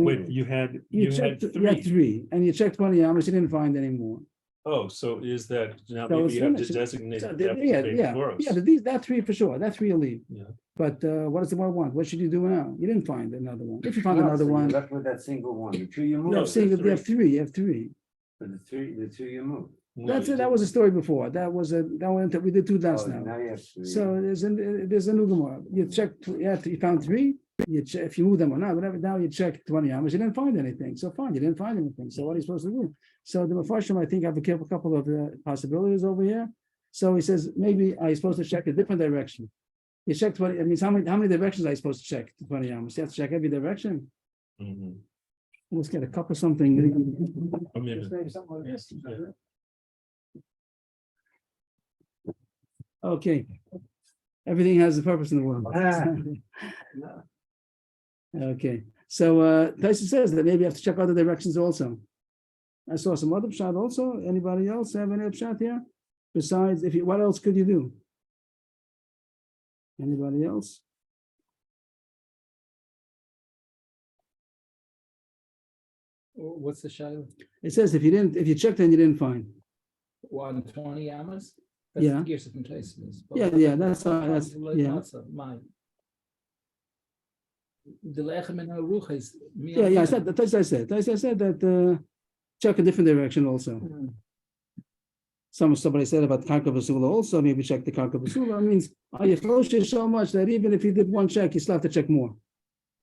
Wait, you had checked, you had three. 3, and you checked 20 amas, you didn't find any more. Oh, so is that now So maybe it's you have to finished. designate So, that yeah, big yeah, Toros. yeah, that 3 for sure, that 3 you'll leave. Yeah. But what does the more want? What should you do now? You didn't find another one. If you found No, another so you're one, left with that single one. The two you you moved. have you have 3, you have 3. But the two you moved. No, That's you it, that was a story before. That was that went, we did 2 dots Oh, now. now you have three. So there's a new Gemara. You checked, you found 3, you check, if you move them or not, whatever, now you check 20 amas, you didn't find anything. So fine, you didn't find anything. So what are you supposed to do? So the Mefarshim, I think, have a couple of possibilities over here. So he says, maybe I'm supposed to check a different direction. You check 20, it means how many directions are you supposed to check 20 amas? You have to check every direction. Mhm. Let's get a cup or something. Or maybe- Okay. Everything has a purpose in the world. Okay. So Tyson says that maybe you have to check other directions also. I saw some other pshat also. Anybody else have any pshat here? Besides, what else could you do? Anybody else? What's the shadow? It says if you checked and you didn't find. 120 amas? Yeah. Gears of places. Yeah, that's yeah. The lechem in Aruch is. Yeah, I said that. I said that check a different direction also. Somebody said about Karka Basula also, maybe check the Karka Basula. It means are you close so much that even if you did one check, you still have to check more.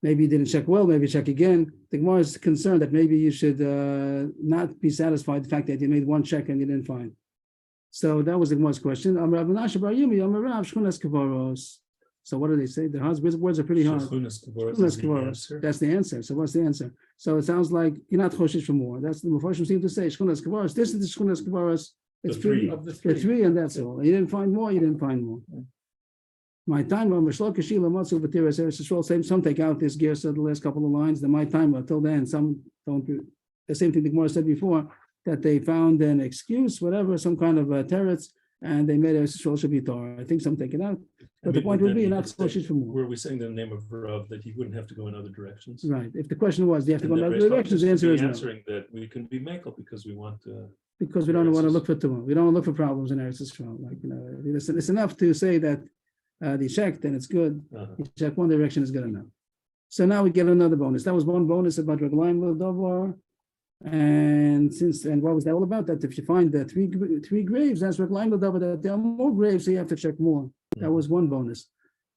Maybe you didn't check well, maybe check again. The Gemara is concerned that maybe you should not be satisfied with the fact that you made one check and you didn't find. So that was the Gemara's question. So what do they say? The hard words are pretty hard. Shunas Kavoros That's is the answer. the answer. So what's the answer? So it sounds like you're not choshish for more. That's the Mepharshim seem to say. Shchunas Kavaros. This is the Shchunas Kavaros. It's The three. Of the The 3, and that's all. You didn't find more. You didn't find more. My time, some take out this gear, so the last couple of lines, the my time till then, some don't do the same thing the Gemara said before, that they found an excuse, whatever, some kind of teretz, and they made a Yisrael should be Torah. I think some take it out. But the point would be, you're not supposed for more. Were we saying the name of Rav that he wouldn't have to go in other directions? Right. If the question was, do you have to go And in that other Reish directions? The Lakish answer could is be no. answering that we can be Michael because we want to. Because we don't want to look for Tumah. We don't want to look for problems in Eretz Yisrael. Like, it's enough to say that they checked and it's good. You check one direction is good enough. So now we get another bonus. That was one bonus about Reglaim L'Davar. And what was that all about? That if you find the three graves, that's Reglaim L'Davar, that there are more graves, so you have to check more. That was one bonus.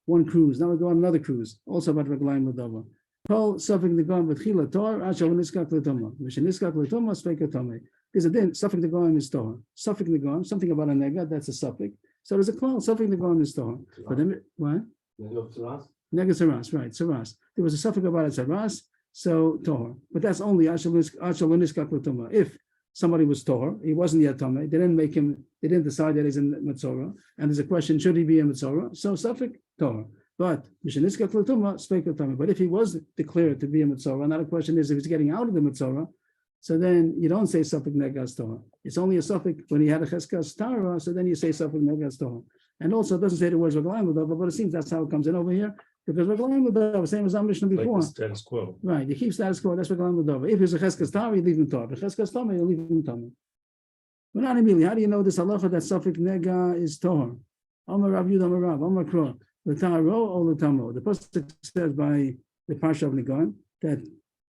One cruise. Now we go on another cruise, also about Reglaim L'Davar. Kol suffering the gun with Chila Tor, Ashal Niskak L'Toma. V'sheniskak L'Toma, Speka Tomei. There's a din, suffering the gun is Torah. Suffering the gun, something about a nega, that's a suffix. So there's a cloud, suffering the gun is Torah. But then, what? Nega Saras, right, Saras. There was a suffix about a Saras, so Torah. But that's only Ashal Latoma. If somebody was Torah, he wasn't yet Tomei, they didn't decide that he's in Mitzorah, and there's a question, should he be in Mitzorah? So suffix Torah. But but if he was declared to be a Mitzorah, another question is if he's getting out of the Mitzorah, so then you don't say suffix negas Torah. It's only a suffix when he had a cheskas Torah, so then you say suffix negas Torah. And also it doesn't say the words Reglaim L'Davar, but it seems that's how it comes in over here, because Reglaim L'Davar, same as our Mishnah before. Like the status quo. Right, you keep status quo, that's Reglaim L'Davar. If it's a cheskas Torah, you leave him Torah. If cheskas Torah, you leave him Torah. But not immediately. How do you know this halacha that suffix nega is Torah? Amar Rav Yud Amar Rav, Amar Kro, L'Taro or L'Tamo. The pasuk says by the Parsha of Nigan that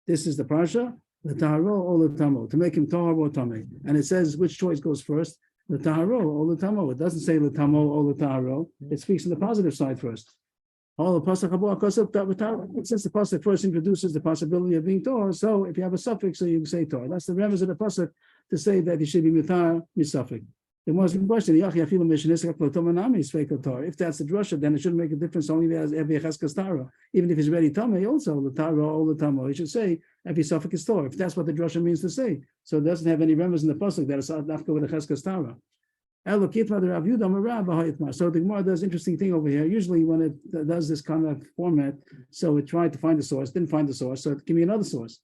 this is the Parsha, L'Taro or L'Tamo, to make him Tahar or Tameh. And it says which choice goes first, L'Taro or L'Tamo. It doesn't say L'Tamo or L'Taro. It speaks on the positive side first. All the pasuk since the pasuk first introduces the possibility of being Torah, so if you have a suffix, so you can say Torah. That's the remez of the pasuk to say that he should be Mitar Misafik. The Muslim question, if that's the drasha, then it shouldn't make a difference only as every cheskas Tara. Even if he's ready Tameh, also the Tara or the Tamo. He should say every suffix is Torah, if that's what the drasha means to say. So it doesn't have any remez in the pasuk that it's not go with the cheskas Tara. So the Gemara does interesting thing over here. Usually when it does this kind of format, so it tried to find the source, didn't find the source, so give me another source.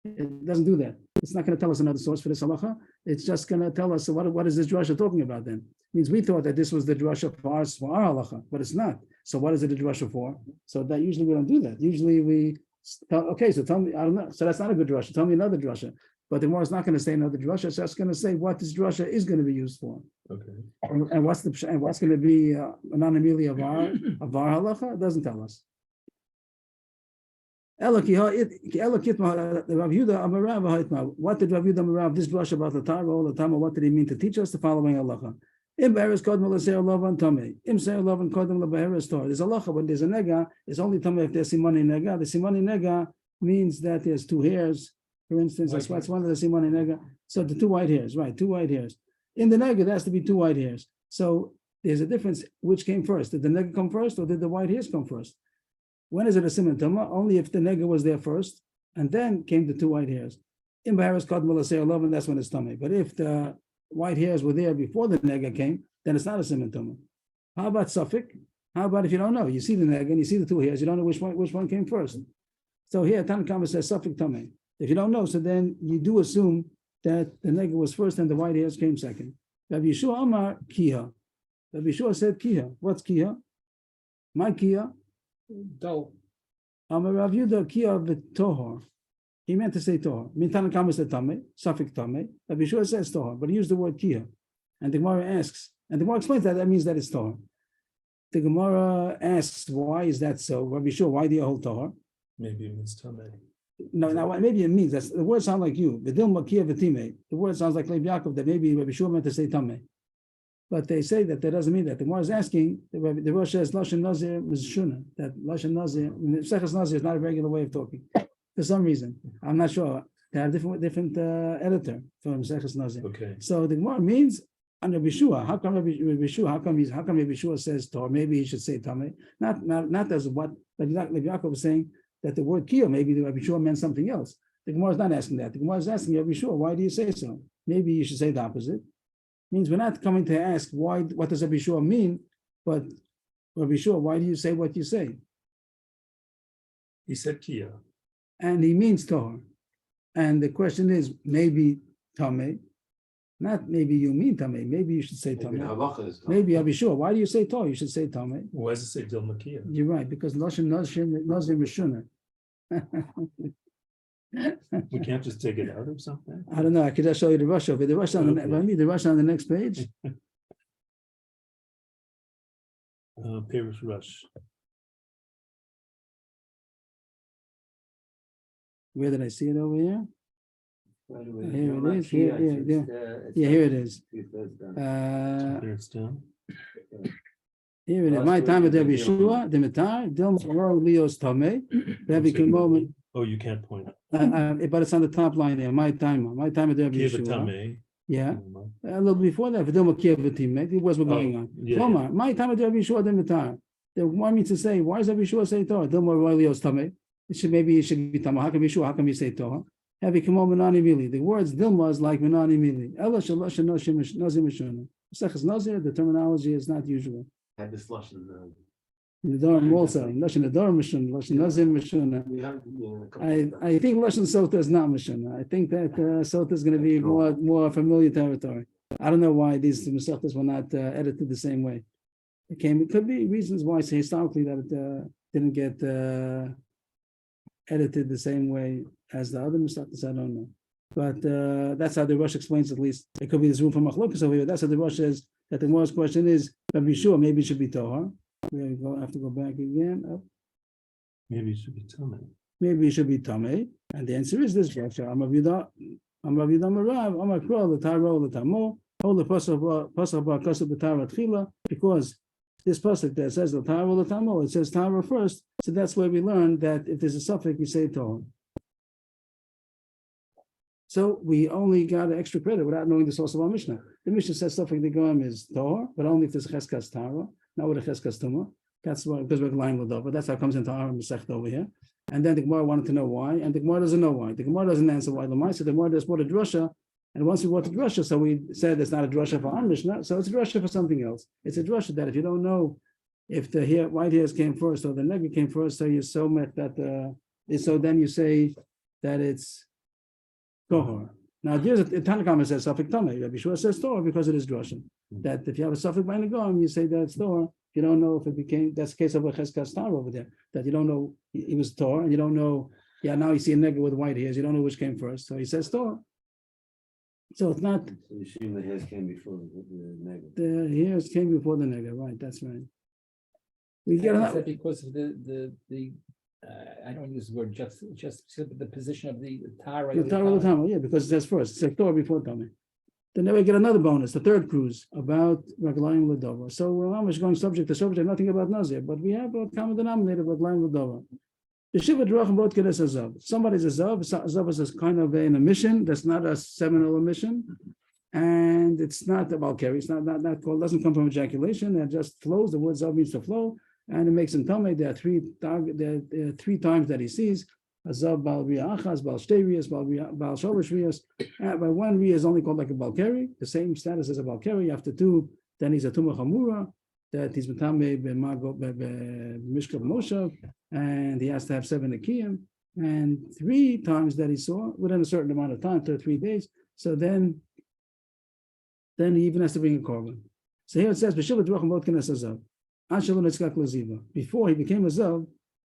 It doesn't do that. It's not going to tell us another source for this halacha. It's just going to tell us, so what is this drasha talking about then? It means we thought that this was the drasha for our halacha, but it's not. So what is it the drasha for? So that usually we don't do that. Usually we okay, so tell me, I don't know. So that's not a good drasha. Tell me another drasha. But the Gemara is not going to say another drasha. It's just going to say what this drasha is going to be used for. Okay. And what's going to be anonymity of our halacha? It doesn't tell us. What did Rav Yehuda Amarav, this drasha about the Torah all the time, what did he mean to teach us? The following halacha. There's a halacha when there's a nega, it's only tamei if there's simani nega. The simani nega means that there's two hairs, for instance, that's one of the simani nega. So the two white hairs, right? Two white hairs. In the nega, there has to be two white hairs. So there's a difference. Which came first? Did the nega come first or did the white hairs come first? When is it a siman tuma? Only if the nega was there first, and then came the two white hairs. In Baharis Kadmal Asay, that's when it's tummy. But if the white hairs were there before the nega came, then it's not a siman tuma. How about suffix? How about if you don't know? You see the nega and you see the two hairs, you don't know which one came first. So here, Tanakama says suffix tummy. If you don't know, so then you do assume that the nega was first and the white hairs came second. Rabbi Yeshua Amar Kiha. Rabbi Yeshua said Kiha. What's Kiha? My Kiha. Dough. Amar Rav Yehuda Kiha v'tohor. He meant to say tohor. Tanakama said tamei, suffix tamei. Rabbi Yeshua says tohor, but he used the word Kiha. And the Gemara asks, and the Gemara explains that means that it's tohor. The Gemara asks, why is that so? Rabbi Yeshua, why do you hold tohor? Maybe it means tamei. No, now maybe it means the word sounds like you. The word sounds like Lev Yaakov, that maybe Rabbi Shua meant to say tamei. But they say that doesn't mean that. The Gemara is asking, the Rosh says Lashon Nazir Mishuna, that Lashon Nazir, Seches Nazir is not a regular way of talking. For some reason. I'm not sure. They have different editor from Seches Nazir. Okay. So the Gemara means on Rabbi Shua. How come Rabbi Shua? How come Rabbi Shua says Torah? Maybe he should say tamei. Not as what Lev Yaakov was saying, that the word kiyah, maybe the Rabbi Shua meant something else. The Gemara is not asking that. The Gemara is asking Rabbi Shua, why do you say so? Maybe you should say the opposite. Means we're not coming to ask what does Rabbi Shua mean, but Rabbi Shua, why do you say what you say? He said Kia. And he means Torah. And the question is, maybe Tameh, not maybe you mean Tameh, maybe you should say Tameh. Maybe Rabbi Shua, why do you say Torah? You should say Tameh. Why does it say Dilma Kia? You're right, because Lashon Nazir Mishuna. We can't just take it out of something. I don't know. I could just show you the Rush of it. The Rush on the next page. Parish Rush. Where did I see it over here? Here it is. Here Here it is. There it's down. Here it is. My time at Rabbi Shua, the Matar, Dilma Leos Tameh, Rabbi Kimon. Oh, you can't point. But it's on the top line there. My time at Rabbi Shua. Yeah, a little before that, Vidoma Kiev teammate. It was going on. Yeah. My time at Rabbi Shua, the Matar. They want me to say, why does Rabbi Shua say Torah? Dilma Leos Tameh. Maybe it should be Tameh. How come Yeshua? How come you say Torah? Have Kimon Menani Mili. The words Dilma is like Menani Mili. Ela Shalash Nazir Mishuna. Seches Nazir, the terminology is not usual. Had this Lashon. The Durham also. Lashon the Durham Mishuna. Lashon Nazir Mishuna. I think Lashon Sota is not Mishuna. I think that Sota is going to be more familiar territory. I don't know why these Masechtas were not edited the same way. It could be reasons why historically that it didn't get edited the same way as the other Masechtas. I don't know. But that's how the Rosh explains at least. It could be this room for Machlokas over here. That's how the Rosh says that the most question is, Rabbi Shua, maybe it should be Torah. We have to go back again. Up. Maybe it should be Tameh. Maybe it should be Tameh. And the answer is this, Rosh. I'm Rav Yehuda Marav, I'm a Kro, the Taro, the Tamo, hold the Pasach Ba'Kasab the Tara Tchila, because this Pasach that says the Taro, the Tamo, it says Tara first. So that's where we learn that if there's a suffix, you say Torah. So we only got an extra credit without knowing the source of our Mishnah. The Mishnah says stuff like the Goyim is Torah, but only if there's a Cheskas Tara, not with a Cheskas Tumah. That's why, because we're lying with over. That's how it comes into our Masechta over here. And then the Gemara wanted to know why, and the Gemara doesn't know why. The Gemara doesn't answer why the Ma'aseh. The Gemara just brought a drasha, and once we brought the drasha, so we said it's not a drasha for our Mishnah, so it's a drasha for something else. It's a drasha that if you don't know if the white hairs came first or the nega came first, so you so met that so then you say that it's Tohor. Now, there's a Tanakh says Suffolk Tameh. Rabbi Shua says Tohor because it is Droshan. That if you have a Suffolk by Nagam, you say that it's Tohor. You don't know if it became, that's the case of a Cheskas Star over there, that you don't know he was Tohor, and you don't know, now you see a nigger with white hairs, you don't know which came first. So he says Tohor. So it's not. So you assume the hairs came before the negative. The hairs came before the nigger, right? That's right. We get Is another. that because of the I don't use the word just the position of the Tara. The Torah of the Tama, yeah, because it says first. It says Torah before Tama. Then we get another bonus, the third cruise about Raglayim Ladova. So we're almost going subject to subject, nothing about Nazir, but we have a common denominator of Raglayim Ladova. The Shiva Drachim both get us a Zav. Somebody's a Zav. Zav is kind of an emission. That's not a seminal emission, and it's not a Balkari. It's not called. Doesn't come from ejaculation. It just flows. The word Zav means to flow. And it makes him Tameh. There are three times that he sees. Azav Bal Riyah Achas, Bal Shtei Riyas, Bal Sholosh Riyas. By one Riyah is only called like a Balkari, the same status as a Balkari. After two, then he's a Tumah Chamura, that he's Tameh Mishkav Moshav, and he has to have 7 Akiyim. And 3 times that he saw within a certain amount of time, 3 days. So then he even has to bring a korban. So here it says, B'Shivat Ruachim Vot Kenes Azav. Before he became a Zav,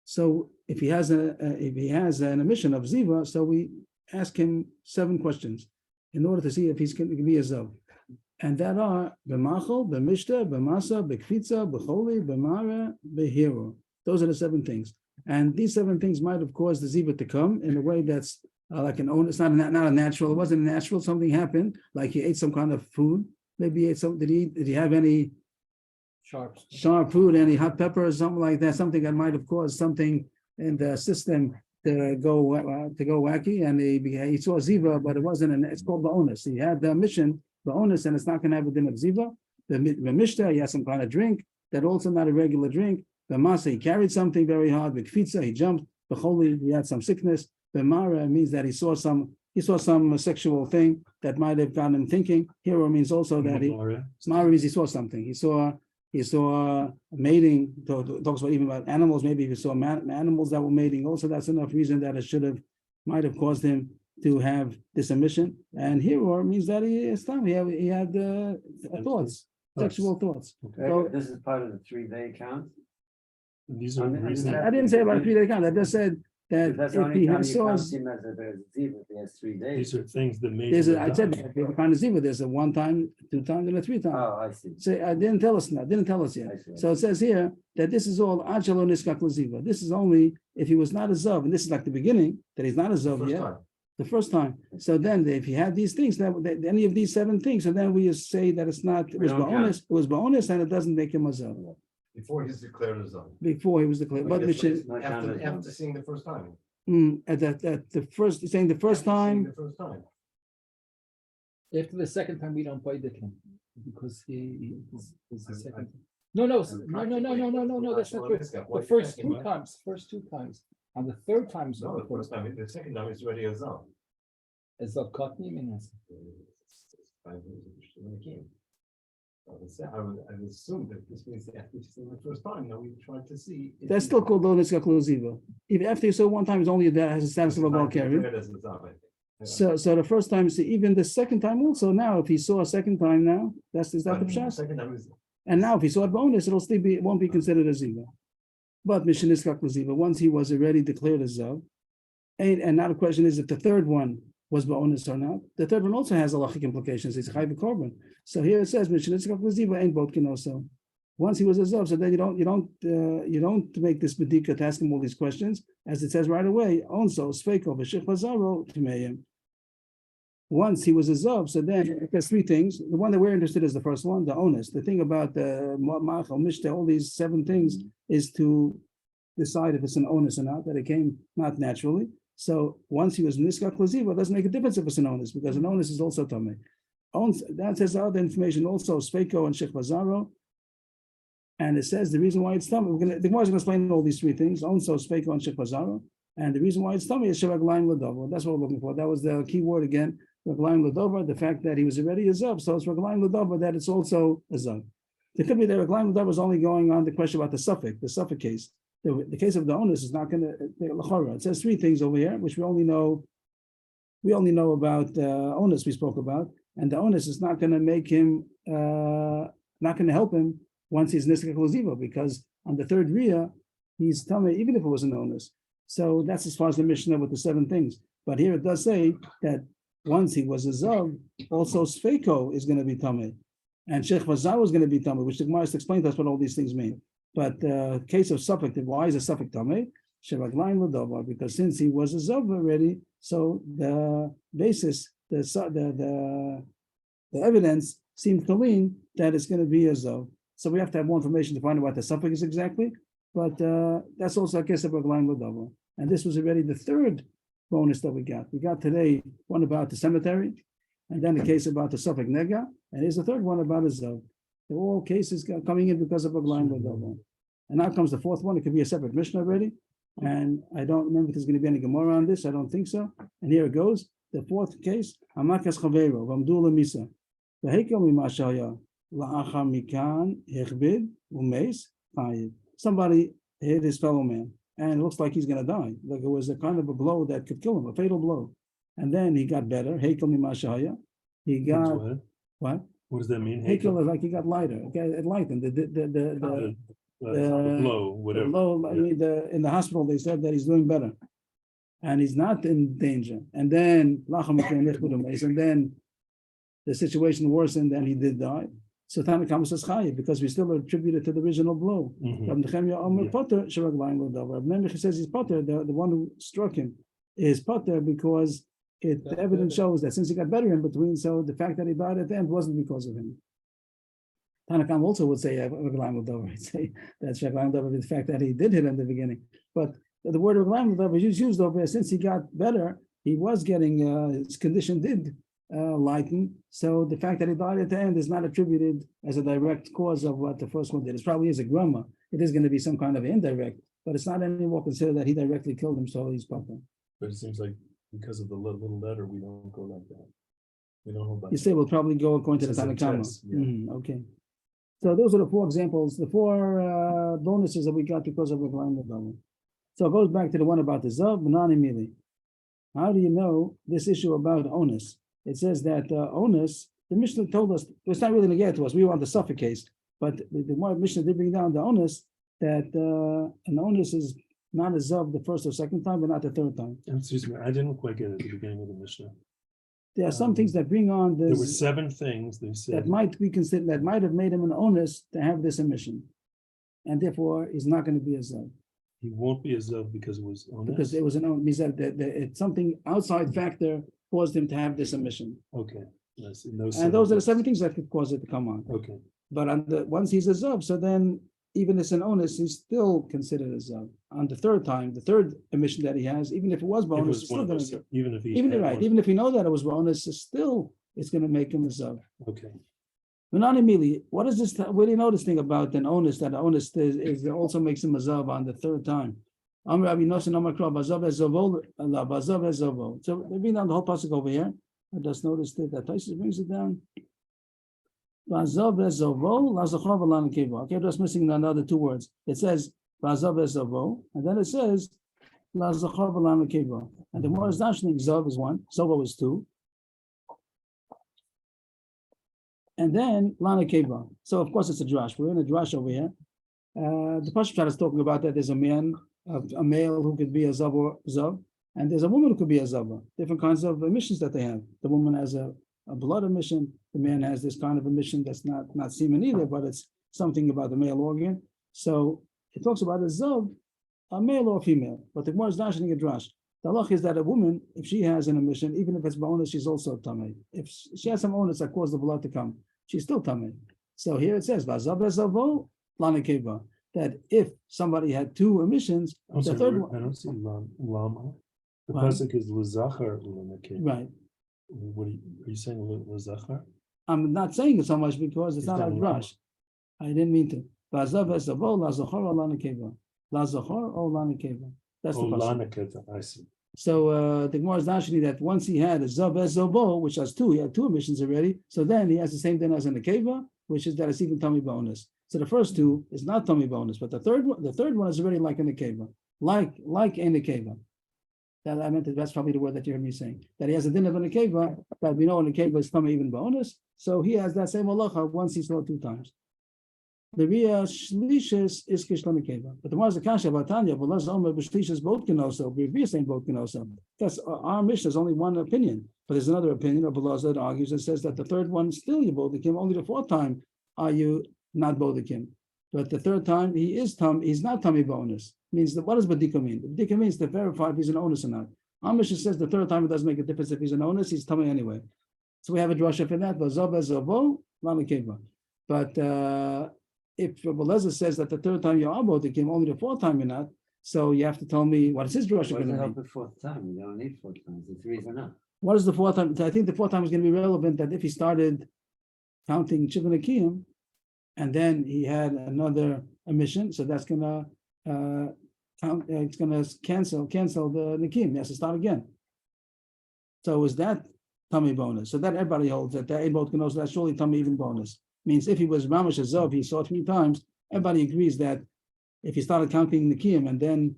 so if he has an emission of Ziva, so we ask him 7 questions in order to see if he's going to be a Zav. And that are B'machol, B'mishta, B'masa, B'kfitza, B'choli, B'mara, B'hiro. Those are the 7 things. And these 7 things might have caused the Ziva to come in a way that's like an own. It's not a natural. It wasn't natural. Something happened, like he ate some kind of food. Maybe he ate some. Did he have any sharp food, any hot pepper or something like that, something that might have caused something in the system to go wacky, and he saw Ziva, but it wasn't, it's called Ba'onis. He had the mission, Ba'onis, and it's not going to have a din of Ziva. The Mishta, he has some kind of drink, that also not a regular drink. The Masa, he carried something very hard. The Kfitza, he jumped. The Choli, he had some sickness. The Mara means that he saw some sexual thing that might have got him thinking. Hero means also that Mara means he saw something. He saw mating, talks about even about animals, maybe if he saw animals that were mating, also that's enough reason that it might have caused him to have this emission. And hero means that he had thoughts, sexual thoughts. Okay. So, this is part of the 3-day count. These are I didn't say about a 3-day count. I just said that That's the if only he time you saw, count him as a Ziva, if he has 3 days. These are things that made. I said that if you find a Ziva, there's a 1 time, 2 times, and a 3 times. Oh, I see. So I didn't tell us yet. I see. So it says here that this is all Achalo Niskak Laziva. This is only if he was not a Zav, and this is like the beginning, that he's not a Zav yet. The first time. So then if he had these things, that any of these 7 things, so then we just say that it was Ba'onis, and it doesn't make him a Zav. Before he's declared a Zav. Before he was declared. But After seeing the first time. at the first, saying the first time. The first time. After the second time, we don't buy the him because he is the second. No, that's not good. The first 2 times. And the third time is No, the first time, the second time is already a Zav. Is of Kotnim and I would assume that this means that after seeing the first time, now we tried to see. That's still called Lo Niskak Lo Ziva. Even after you saw 1 time, it's only that has a status of a Balkari. So the first time, so even the second time also, now if he saw a second time now, is that the Pshas? Second time is. And now if he saw a bonus, it won't be considered a Ziva. But Mishnah Niskak Lo Ziva, once he was already declared a Zav, and now the question is if the third one was bonus or not. The third one also has halachic implications. It's Chayv Korban. So here it says Mishnah Niskak Lo Ziva ain't Botkin also. Once he was a Zav, so then you don't make this bedika to ask him all these questions, as it says right away. Also, Sfeiko v'Shich Bazaro Tmeim. Once he was a Zav, so then there's 3 things. The one that we're interested in is the first one, the onus. The thing about the Ma'achal Mishta, all these 7 things is to decide if it's an onus or not, that it came not naturally. So once he was Niskak Lo Ziva, it doesn't make a difference if it's an onus, because an onus is also Tameh. That says other information also, Sfeiko and Shech Bazaro. And it says the reason why it's Tameh, the Gemara is going to explain all these 3 things, also Sfeiko and Shech Bazaro. And the reason why it's Tameh is Shevaglaim Ladova. That's what we're looking for. That was the key word again. Raglaim Ladova, the fact that he was already a Zav, so it's Raglaim Ladova that it's also a Zav. It could be that Raglaim Ladova is only going on the question about the Suffolk case. The case of the onus is not going to, it says 3 things over here, which we only know we only know about onus we spoke about, and the onus is not going to make him, not going to help him once he's nisrik l'ziva, because on the third riyah, he's tamei, even if it was an onus. So that's as far as the Mishnah with the 7 things. But here it does say that once he was a zav, also sfeiko is going to be tamei, and sheikh vazar is going to be tamei, which the Gemara has to explain to us what all these things mean. But case of suffix, why is a suffix tamei? Because since he was a zav already, so the basis, the evidence seems to lean that it's going to be a zav. So we have to have more information to find out what the suffix is exactly. But that's also a case of Raglayim L'Davar. And this was already the 3rd bonus that we got. We got today one about the cemetery, and then a case about the suffix nega, and here's the 3rd one about a zav. They're all cases coming in because of Raglayim L'Davar. And now comes the 4th one. It could be a separate Mishnah already. And I don't remember if there's going to be any Gemara on this. I don't think so. And here it goes. The 4th case, Hamakas Chavero, Vamdula Misa. The Hekel Mimashaya, La'achar Mikan, Hechbid, Umeis, Chayiv. Somebody hit his fellow man, and it looks like he's going to die. Like it was a kind of a blow that could kill him, a fatal blow. And then he got better. Hekel Mimashaya. He got what? What does that mean? Hekel is like he got lighter. Okay, it lightened. The blow, whatever. The blow, I mean, in the hospital they said that he's doing better, and he's not in danger. And then and then the situation worsened, and he did die. So Tanakama says chayiv because we still attribute it to the original blow. Potter says he's potter. The one who struck him is potter because the evidence shows that since he got better in between, so the fact that he died at the end wasn't because of him. Tanakam also would say he'd say that's the fact that he did hit in the beginning. But the word is used over since he got better, he was getting his condition did lighten. So the fact that he died at the end is not attributed as a direct cause of what the first one did. It probably is a grumma. It is going to be some kind of indirect, but it's not anymore considered that he directly killed him, so he's papa. But it seems like because of the little letter, we don't go like that. We don't hold back. You say we'll probably go according to the Tanakama. Okay. So those are the 4 examples, the 4 bonuses that we got because of the Raglayim. So it goes back to the one about the zav, Benani Mili. How do you know this issue about onus? It says that onus, the Mishnah told us, it's not really going to get to us, we want the suffix case, but the Mishnah did bring down the onus, that an onus is not a zav the 1st or 2nd time, but not the 3rd time. Excuse me, I didn't quite get it at the beginning of the Mishnah. There are some things that bring on this. There were 7 things they said that might be considered, that might have made him an onus to have this emission. And therefore, he's not going to be a zav. He won't be a zav because it was onus? Because it was an onus, it's something outside factor caused him to have this emission. Okay. Yes, and those are the 7 things that could cause it to come on. Okay. But once he's a zav, so then even if it's an onus, he's still considered a zav. On the 3rd time, the 3rd emission that he has, even if it was bonus, it's still going to even if he know that it was bonus, it's going to make him a zav. Okay. What is this? Where do you know this thing about an onus? That an onus is also makes him a zav on the 3rd time. So they bring down the whole pasuk over here. I just noticed that Taisus brings it down. Okay, I'm just missing another 2 words. It says and then it says and the more is dashing, zav is 1, zovo is 2. And then lana keva. So of course it's a drash. We're in a drash over here. The Pasuk is talking about that there's a male who could be a zav or zav, and there's a woman who could be a zava. Different kinds of emissions that they have. The woman has a blood emission. The man has this kind of emission that's not semen either, but it's something about the male organ. So it talks about a zav, a male or female. But the Gemara is dashing a drash. The halach is that a woman, if she has an emission, even if it's bonus, she's also tamei. If she has some onus that cause the blood to come, she's still tamei. So here it says, that if somebody had 2 emissions, the 3rd one. I don't see lama. The pasuk is l'zachar l'nekeva. Right. What are you saying, l'zachar? I'm not saying it so much because it's not a drash. I didn't mean to. That's the pasuk. I see. So the Gemara is dashing that once he had a zav zobo, which has 2, he had 2 emissions already. So then he has the same thing as an nekeva, which is that it's even tummy bonus. So the first 2 is not tummy bonus, but the third one is already like an nekeva, like a nekeva. That I meant that's probably the word that you heard me saying. That he has a din of a nekeva, that we know in the nekeva is tummy even bonus. So he has that same halacha once he saw it 2 times. The Ria Shlishis is Kishla nekeva. But the ones that Kasha Batanya, but let's omer Shlishis both can also. We're saying both can also. That's our mission is only one opinion. But there's another opinion of Belazar that argues and says that the third one still you bodekim, only the 4th time are you not bodekim. But the 3rd time he's not tummy bonus. Means that what does badika mean? The badika means to verify if he's an onus or not. Our mission says the 3rd time it doesn't make a difference if he's an onus, he's tummy anyway. So we have a drasha for that. But if Belazar says that the 3rd time you are bodekim, only the 4th time you're not, so you have to tell me what is his drasha going to be? The 4th time, you don't need 4 times. The 3 is enough. What is the 4th time? I think the 4th time is going to be relevant that if he started counting Chivin Akiyim and then he had another emission, so that's going to count. It's going to cancel the Nikim. He has to start again. So is that tummy bonus? So that everybody holds that both can also that's surely tummy even bonus. Means if he was Mamash Azov, he saw 3 times. Everybody agrees that if he started counting Nikim and then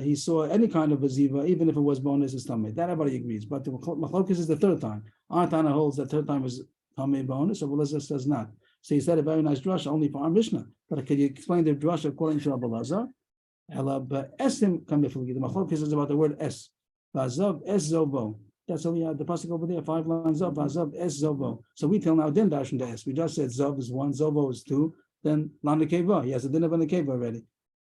he saw any kind of a ziva, even if it was bonus, is tummy. That everybody agrees. But the machlokes is the 3rd time. Our Tana holds that 3rd time is tummy bonus, so Belazar says not. So he said a very nice drasha only for our Mishnah. But can you explain the drasha according to Belazar? But esim kamiflugi. The machlokes is about the word es. Vazav es zobo. That's all we had. The pasuk over there, 5 lines up. Vazav es zobo. So we tell now din dash from the es. We just said zav is 1, zobo is 2. Then lan nekeva. He has a din of a nekeva already.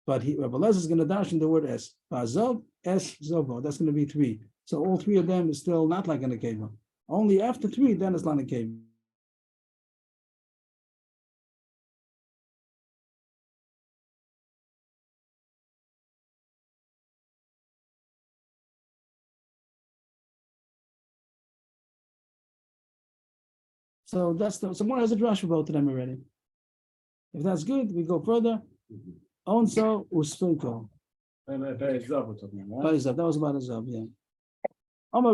But Rabbi Elazar is going to dash in the word es. Vazav es zobo. That's going to be 3. So all 3 of them is still not like a nekeva. Only after 3, then it's lan nekeva. So so more has a drush for both of them already. If that's good, we go further. Onso uspinko. That was about a zav, yeah.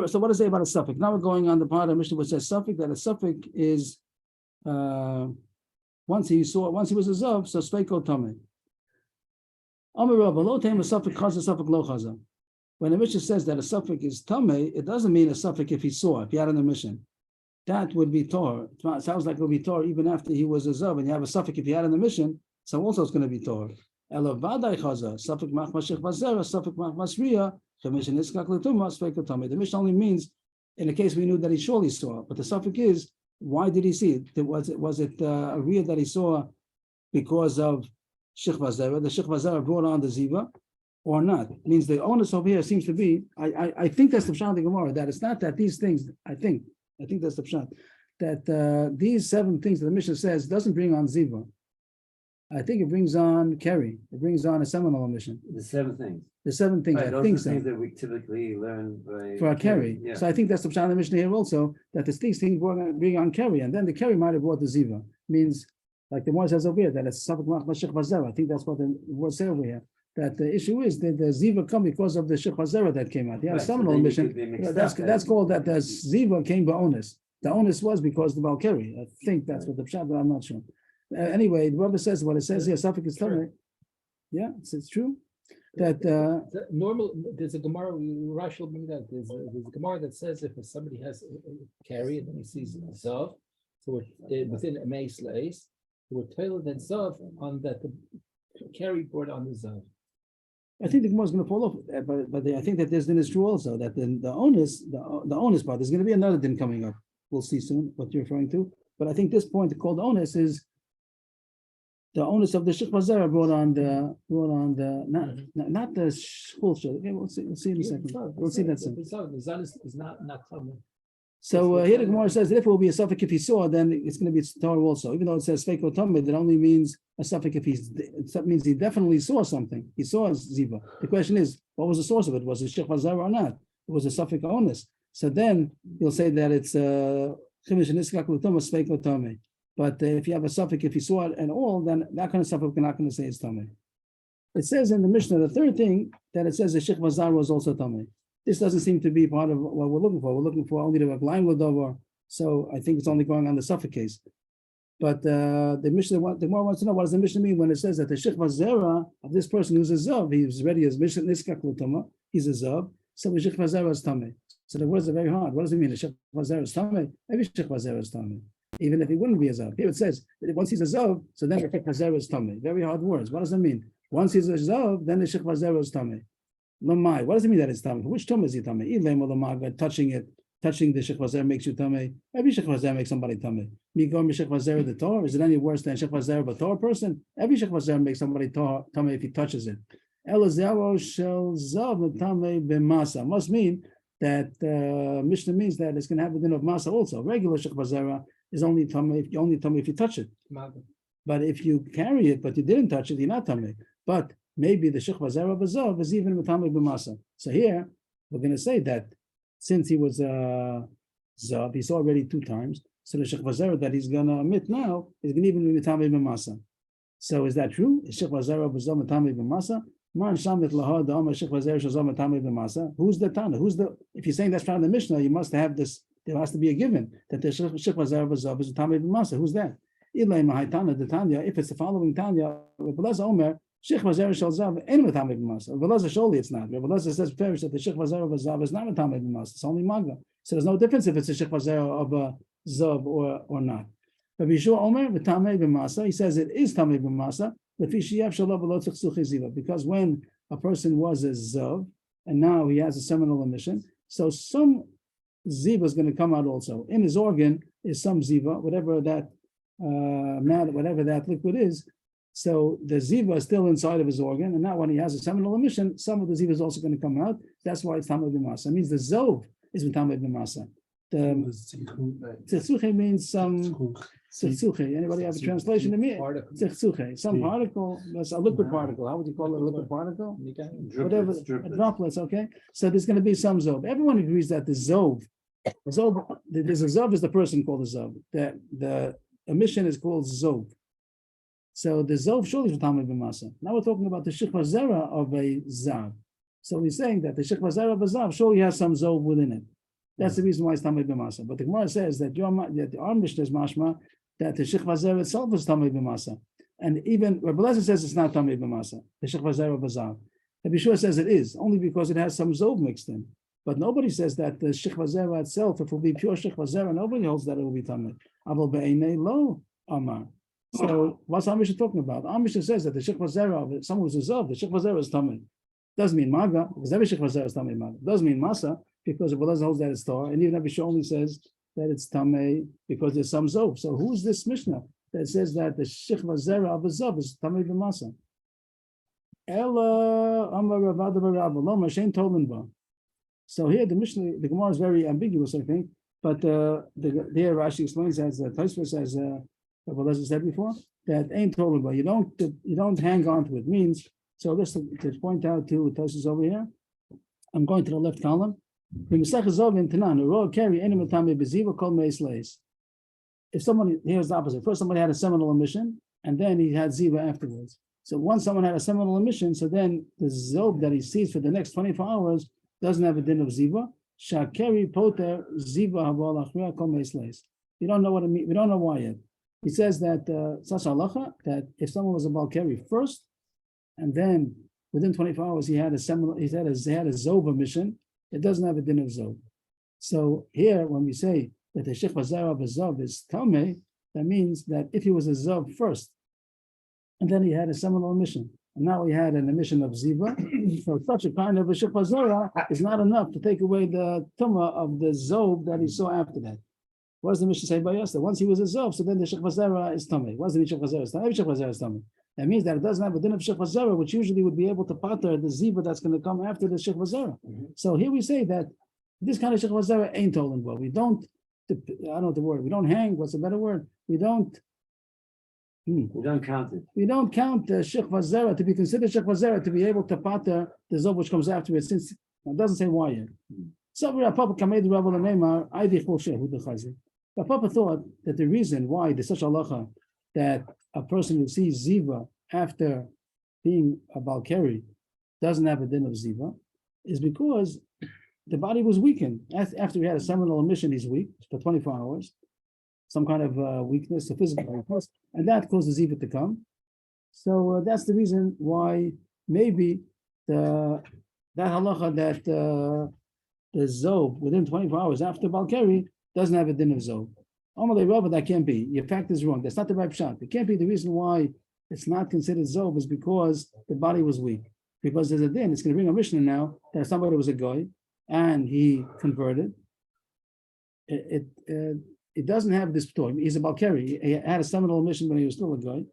So what does it say about a suffix? Now we're going on the part of Mishnah which says suffix, that a suffix is once he was a zav, so speko tame. When the Mishnah says that a suffix is tame, it doesn't mean a suffix if he saw, if he had an emission. That would be Torah. It sounds like it would be Torah even after he was a zav, and you have a suffix if he had an emission, so also it's going to be Torah. The Mishnah only means in the case we knew that he surely saw, but the suffix is, why did he see it? Was it a rear that he saw because of Shich Vazera? The Shich Vazera brought on the Ziva, or not? It means the onus over here seems to be, I think that's the Pshat of the Gemara, that it's not that these things, I think that's the Pshat, that these 7 things that the Mishnah says doesn't bring on Ziva. I think it brings on Kerry. It brings on a seminal mission. The 7 things. The 7 things, I think so. Things that we typically learn by for a Kerry. Yeah. So I think that's the Pshat of the Mishnah here also, that these things bring on Kerry, and then the Kerry might have brought the Ziva. Means, like the one says over here, that it's Safak Mach Mashich Vazera. I think that's what the word says over here. That the issue is that the Ziva come because of the Shich Vazera that came out. He had a seminal mission. That's called that the Ziva came by onus. The onus was because of the Valkyrie. I think that's what the Pshat, but I'm not sure. Anyway, the Rebbe says what it says here. Safek is telling. Yeah, it's true. That normal. There's a Gemara. Rashi will bring that. There's a Gemara that says if somebody has a carry and then he sees zav, so within a mace lace, we're tailored then zav on that the carry board on the zav. I think the Gemara is going to fall off, but I think that this din is true also. That the onus part, there's going to be another din coming up. We'll see soon what you're referring to. But I think this point called onus is the onus of the Shich Vazera brought on the not the Shul. Okay, we'll see in a second. We'll see that soon. The zav is not common. So here the Gemara says that if it will be a suffix if he saw, then it's going to be Torah also. Even though it says Feiko Tamid, it only means a suffix if it means he definitely saw something. He saw Ziva. The question is, what was the source of it? Was it Shich Vazera or not? It was a suffix onus. So then you'll say that it's Chimish and Iskak Lutomas Feiko Tamid. But if you have a suffix, if you saw it at all, then that kind of stuff we're not going to say is Tameh. It says in the Mishnah, the third thing, that it says the Sheikh Vazar was also Tameh. This doesn't seem to be part of what we're looking for. We're looking for only the Raglaim Ladovar. So I think it's only going on the suffix case. But the Mishnah, the more wants to know, what does the Mishnah mean when it says that the Sheikh Vazera of this person who's a Zav, he was ready as Mishnah Niskak Lutama, he's a zav, so the shechva zera is tamei. So the words are very hard. What does it mean? The shechva zera is tamei. Every shechva zera is tamei. Even if he wouldn't be a zav. Here it says that once he's a zav, so then the shechva zera is tamei. Very hard words. What does it mean? Once he's a zav, then the shechva zera is tamei. Lamai. What does it mean that it's tamei? Which tumah is he tamei? Ilem or lamaga, touching it. Touching the shechva zera makes you tamei. Every shechva zera makes somebody tamei. Migom shechva zera the Torah. Is it any worse than shechva zera of a Torah person? Every shechva zera makes somebody tamei if he touches it. Elazaro shel zav tamei b'masa. Must mean that Mishnah means that it's going to have a din of masa also. Regular shechva zera is only tamei if you touch it. But if you carry it but you didn't touch it, you're not tamei. But maybe the shechva zera of a zav is even tamei b'masa. So here we're going to say that since he was a zav, he saw already 2 times. So the shechva zera that he's going to omit now is going to even be tamei b'masa. So is that true? Is shechva zera of a zav tamei b'masa? Who's the Tana? If you're saying that's found in the Mishnah, you must have this. There has to be a given that the shechva zera of a zav is a tamei b'masa. Who's that? If it's the following Tanya, Omer. Shechva zera shel zav ain't tamei b'masa. Rabbi surely it's not. Rabbi says perish that the shechva zera of a zav is not tamei b'masa. It's only maga. So there's no difference if it's a shechva zera of a zav or not. Rabbi Yeshua Omer v'tamei b'masa. He says it is tamei b'masa. Because when a person was a zav and now he has a seminal emission, so some ziva is going to come out also. In his organ is some ziva, whatever that matter, whatever that liquid is. So the ziva is still inside of his organ, and now when he has a seminal emission, some of the ziva is also going to come out. That's why it's tamei b'masa. It means the zov is tamei b'masa. The tzitzuche means some tzitzuche. Anybody have a translation to me? Tzitzuche, some particle. That's a liquid particle. How would you call it? A liquid particle? Whatever, droplets. Okay. So there's going to be some zov. Everyone agrees that the zov, there's a zov is the person called a zov. The emission is called zov. So the zov surely is tamei b'masa. Now we're talking about the shechva zera of a zav. So he's saying that the shechva zera of a zav surely has some zov within it. That's the reason why it's tamei b'masa. But the Gemara says that our Mishnah is mashma that the shechva zera itself is tamei b'masa, and even Rabbi Lezer says it's not tamei b'masa. The shechva zera of a zav. Rabbi Yeshua says it is only because it has some zov mixed in. But nobody says that the shechva zera itself, if it will be pure shechva zera, nobody holds that it will be tamei. Aval be'einei lo amar. So what's our Mishnah talking about? Our Mishnah says that the shechva zera of someone who's a zav, the shechva zera is tamei. Doesn't mean maga because every shechva zera is tamei maga. Doesn't mean masa because Rabbi Lezer holds that it's Torah, and even Rabbi Yeshua only says that it's tamei because there's some zov. So who's this Mishnah that says that the shechva zera of a zav is tamei b'masa? Ella amar Ravada b'Rabba lo mashen tolen ba. So here the Mishnah, the Gemara is very ambiguous, I think. But here Rashi explains, as Tosfos says, Rabbi Lezer said before, that ain't tolen ba. You don't hang on to it. Means so. Just to point out to Tosfos over here, I'm going to the left column. If somebody, here's the opposite. First, somebody had a seminal emission, and then he had ziva afterwards. So once someone had a seminal emission, so then the zob that he sees for the next 24 hours doesn't have a din of ziva. Shakeri poter ziva kol meisleis. You don't know what it means. We don't know why yet. He says that such halacha that if someone was a balkari first, and then within 24 hours he had a seminal, he had a zob emission, it doesn't have a din of zov. So here, when we say that the shechva zera of a zov is tamei, that means that if he was a zov first, and then he had a seminal emission, and now he had an emission of ziva, so such a kind of a shechva zera is not enough to take away the tumah of the zov that he saw after that. What does the Mishnah say by us? That once he was a zov, so then the shechva zera is tamei. What does the shechva zera is tamei? Every shechva zera is tamei. That means that it doesn't have a din of shechva zera, which usually would be able to pater the ziva that's going to come after the shechva zera. So here we say that this kind of shechva zera ain't tolen well. We don't, I don't know the word. We don't hang. What's a better word? We don't count it. We don't count the shechva zera to be considered shechva zera to be able to pater the zov which comes after it. Since it doesn't say why yet. So Papa kamed Rabbi Lemeimar Aidi Chol Shehu Dechazi. But Papa thought that the reason why there's such a halacha that a person who sees ziva after being a balkari doesn't have a din of ziva is because the body was weakened. After he had a seminal emission, he's weak for 24 hours, some kind of weakness, a physical weakness, and that causes ziva to come. So that's the reason why maybe the that halacha that the zob within 24 hours after Balkari doesn't have a din of zob. Amalei Rava, that can't be. Your fact is wrong. That's not the right shot. It can't be. The reason why it's not considered zob is because the body was weak. Because there's a din. It's going to bring a Mishnah now that somebody was a guy and he converted. It doesn't have this story. He's a Balkari. He had a seminal mission when he was still a guy,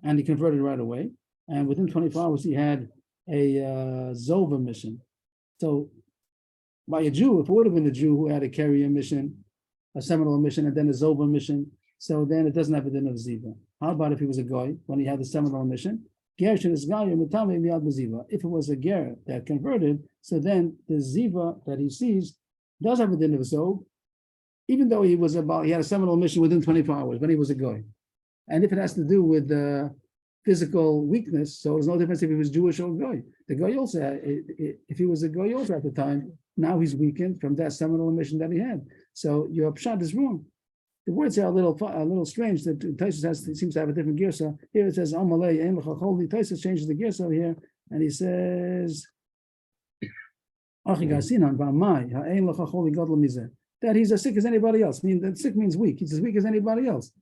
and he converted right away. And within 24 hours, he had a Zova mission. So, by a Jew, if it would have been a Jew who had a carrier mission, a seminal mission, and then a Zova mission, so then it doesn't have a din of Ziva. How about if he was a guy when he had the seminal mission? If it was a ger that converted, so then the Ziva that he sees does have a din of Zob, even though he had a seminal mission within 24 hours when he was a guy. And if it has to do with physical weakness, so there's no difference if he was Jewish or a guy. The guy also, if he was a guy also at the time, now he's weakened from that seminal mission that he had. So your pshat is wrong. The words are a little strange. That Taisus seems to have a different girsa. Here it says Amalei Ein Lecha Choli. Taisus changes the girsa here, and he says that he's as sick as anybody else. I mean, that sick means weak. He's as weak as anybody else.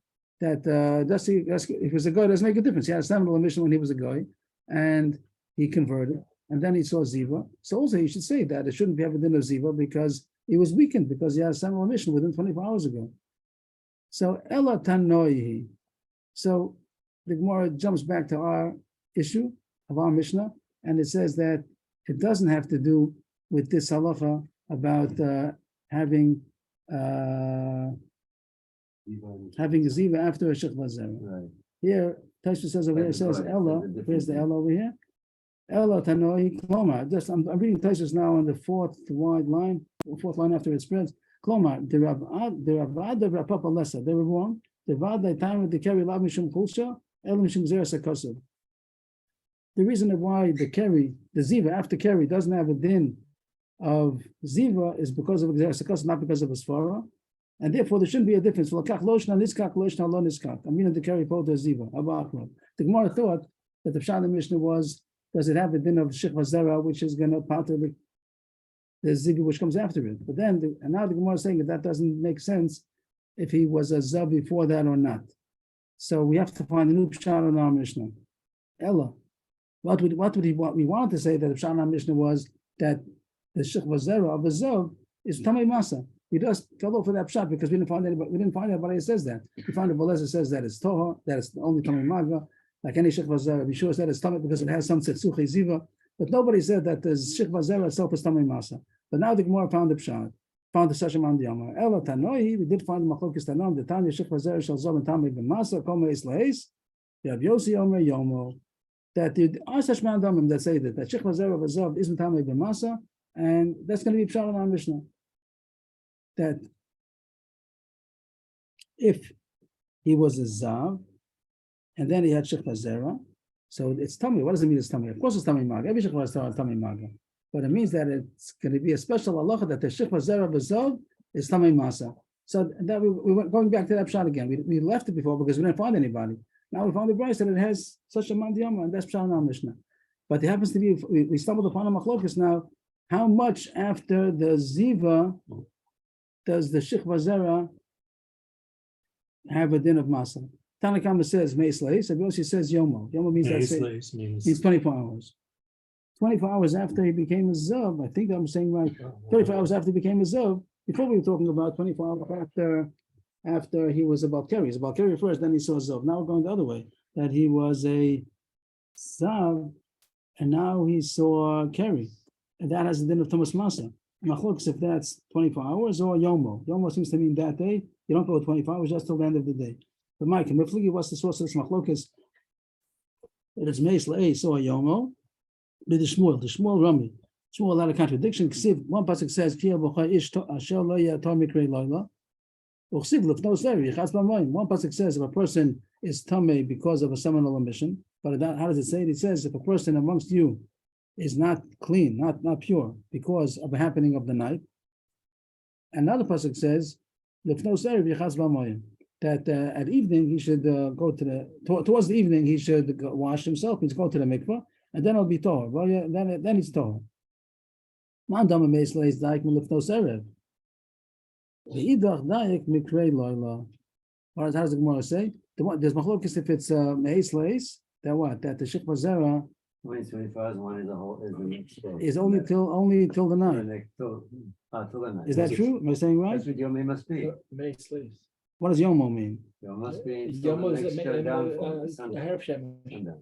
That if he was a guy, it doesn't make a difference. He had a seminal mission when he was a guy, and he converted, and then he saw Ziva. So also he should say that it shouldn't have a din of Ziva because he was weakened because he had a seminal mission within 24 hours ago. So Ella Tanoihi. So the Gemara jumps back to our issue of our Mishnah, and it says that it doesn't have to do with this halacha about having Ziva after a Shechva Zera. Right. Here, Tashma says over here, it says Ella. Where's the Ella over here? Ella Tanoi Kloma. I'm reading Tashma now on the fourth line after it spreads. Kloma, the Ravad, the Rapapa Lessa, they were wrong. The Vad, the time they carry Lav Mishum Kulsha, El Mishum Zera Sakosav. The reason of why the Ziva after carry doesn't have a din of Ziva is because of Zera Sakosav, not because of a Sfara. And therefore there shouldn't be a difference. I'm meaning the carry both the Ziva. The Gemara thought that the Pshat Mishnah was, does it have a din of Shechva Zera, which is going to part of the Ziva which comes after it. But then, and now the Gemara is saying that doesn't make sense if he was a Zav before that or not. So we have to find a new Pshat in our Mishnah. Ella, what we wanted to say that the Pshat in our Mishnah was that the Shechva Zera of the Zav is Tamei Masa. We just fell for that Pshat because we didn't find anybody who says that. We found a Veleza says that it's Toha, that it's only Tamei Maga, like any Shechva Zera. We sure said it's Tamei because it has some Tzetzuchi Ziva. But nobody said that the Shechva Zera itself is Tamei Masa. But now the Gemara found the Pshat, found the Sasham on the Yama. Ela Tanoi, we did find the Machlokes Tanam, the Tanya Shechva Zera shall Zov and Tamei B'Masa, Koma Isleis, Yav Yosi Omer Yomo. That there are such mandamim that say that Shechva Zera V'Zov isn't Tamei B'Masa, and that's going to be Pshat in our Mishnah. That if he was a Zav, and then he had Shechva Zera, so it's Tamei. What does it mean it's Tamei? Of course it's Tamei Maga. Every Shechva Zera is Tamei Maga. But it means that it's going to be a special halacha that the Shechva Zera B'Zov is Tamei Masa. So that we went going back to that Pshat again. We left it before because we didn't find anybody. Now we found the Bryce that it has such a mandiyama, and that's Pshat in our Mishnah. But it happens to be, we stumbled upon a machlokas now, how much after the Ziva does the Shechva Zera have a din of Masa? Tanakama says Meisleis, Abiosi says Yomo. Yomo means means 24 hours. 24 hours after he became a Zav, I think I'm saying right. 24 hours after he became a Zav, before we were talking about 24 hours after he was a Balkari. He's a Balkari first, then he saw Zav. Now we're going the other way, that he was a Zav, and now he saw Keri. And that has a din of Thomas Masa. Machlokes if that's 24 hours or Yomo. Yomo seems to mean that day. You don't go 24 hours just till the end of the day. But Mike, what's the source of this Machlokes? It is Meis Le'es or Yomo. With the Shmuel Rami. Shmuel, a lot of contradiction. One pasuk says, one pasuk says if a person is tamei because of a seminal emission, but how does it say it? It says if a person amongst you is not clean, not pure, because of the happening of the night. Another pasuk says, that at evening he should go to towards the evening he should wash himself, he's go to the mikvah, and then it'll be Torah. Well, yeah, then it's Torah. Man dama meisle is daik milifnos erev. The idach daik mikrei loila. Or how does the Gemara say? There's machlokes if it's meisleis, that what? That the shikma zera 2025 one is a whole, is the next day. is only till the night. Till the night. Is that true? Am I saying right? That's what Yom must be. May slaves. What does Yomo mean? Yom must be. Yom is next year down from a Sunday. Arab Shem. Sunday.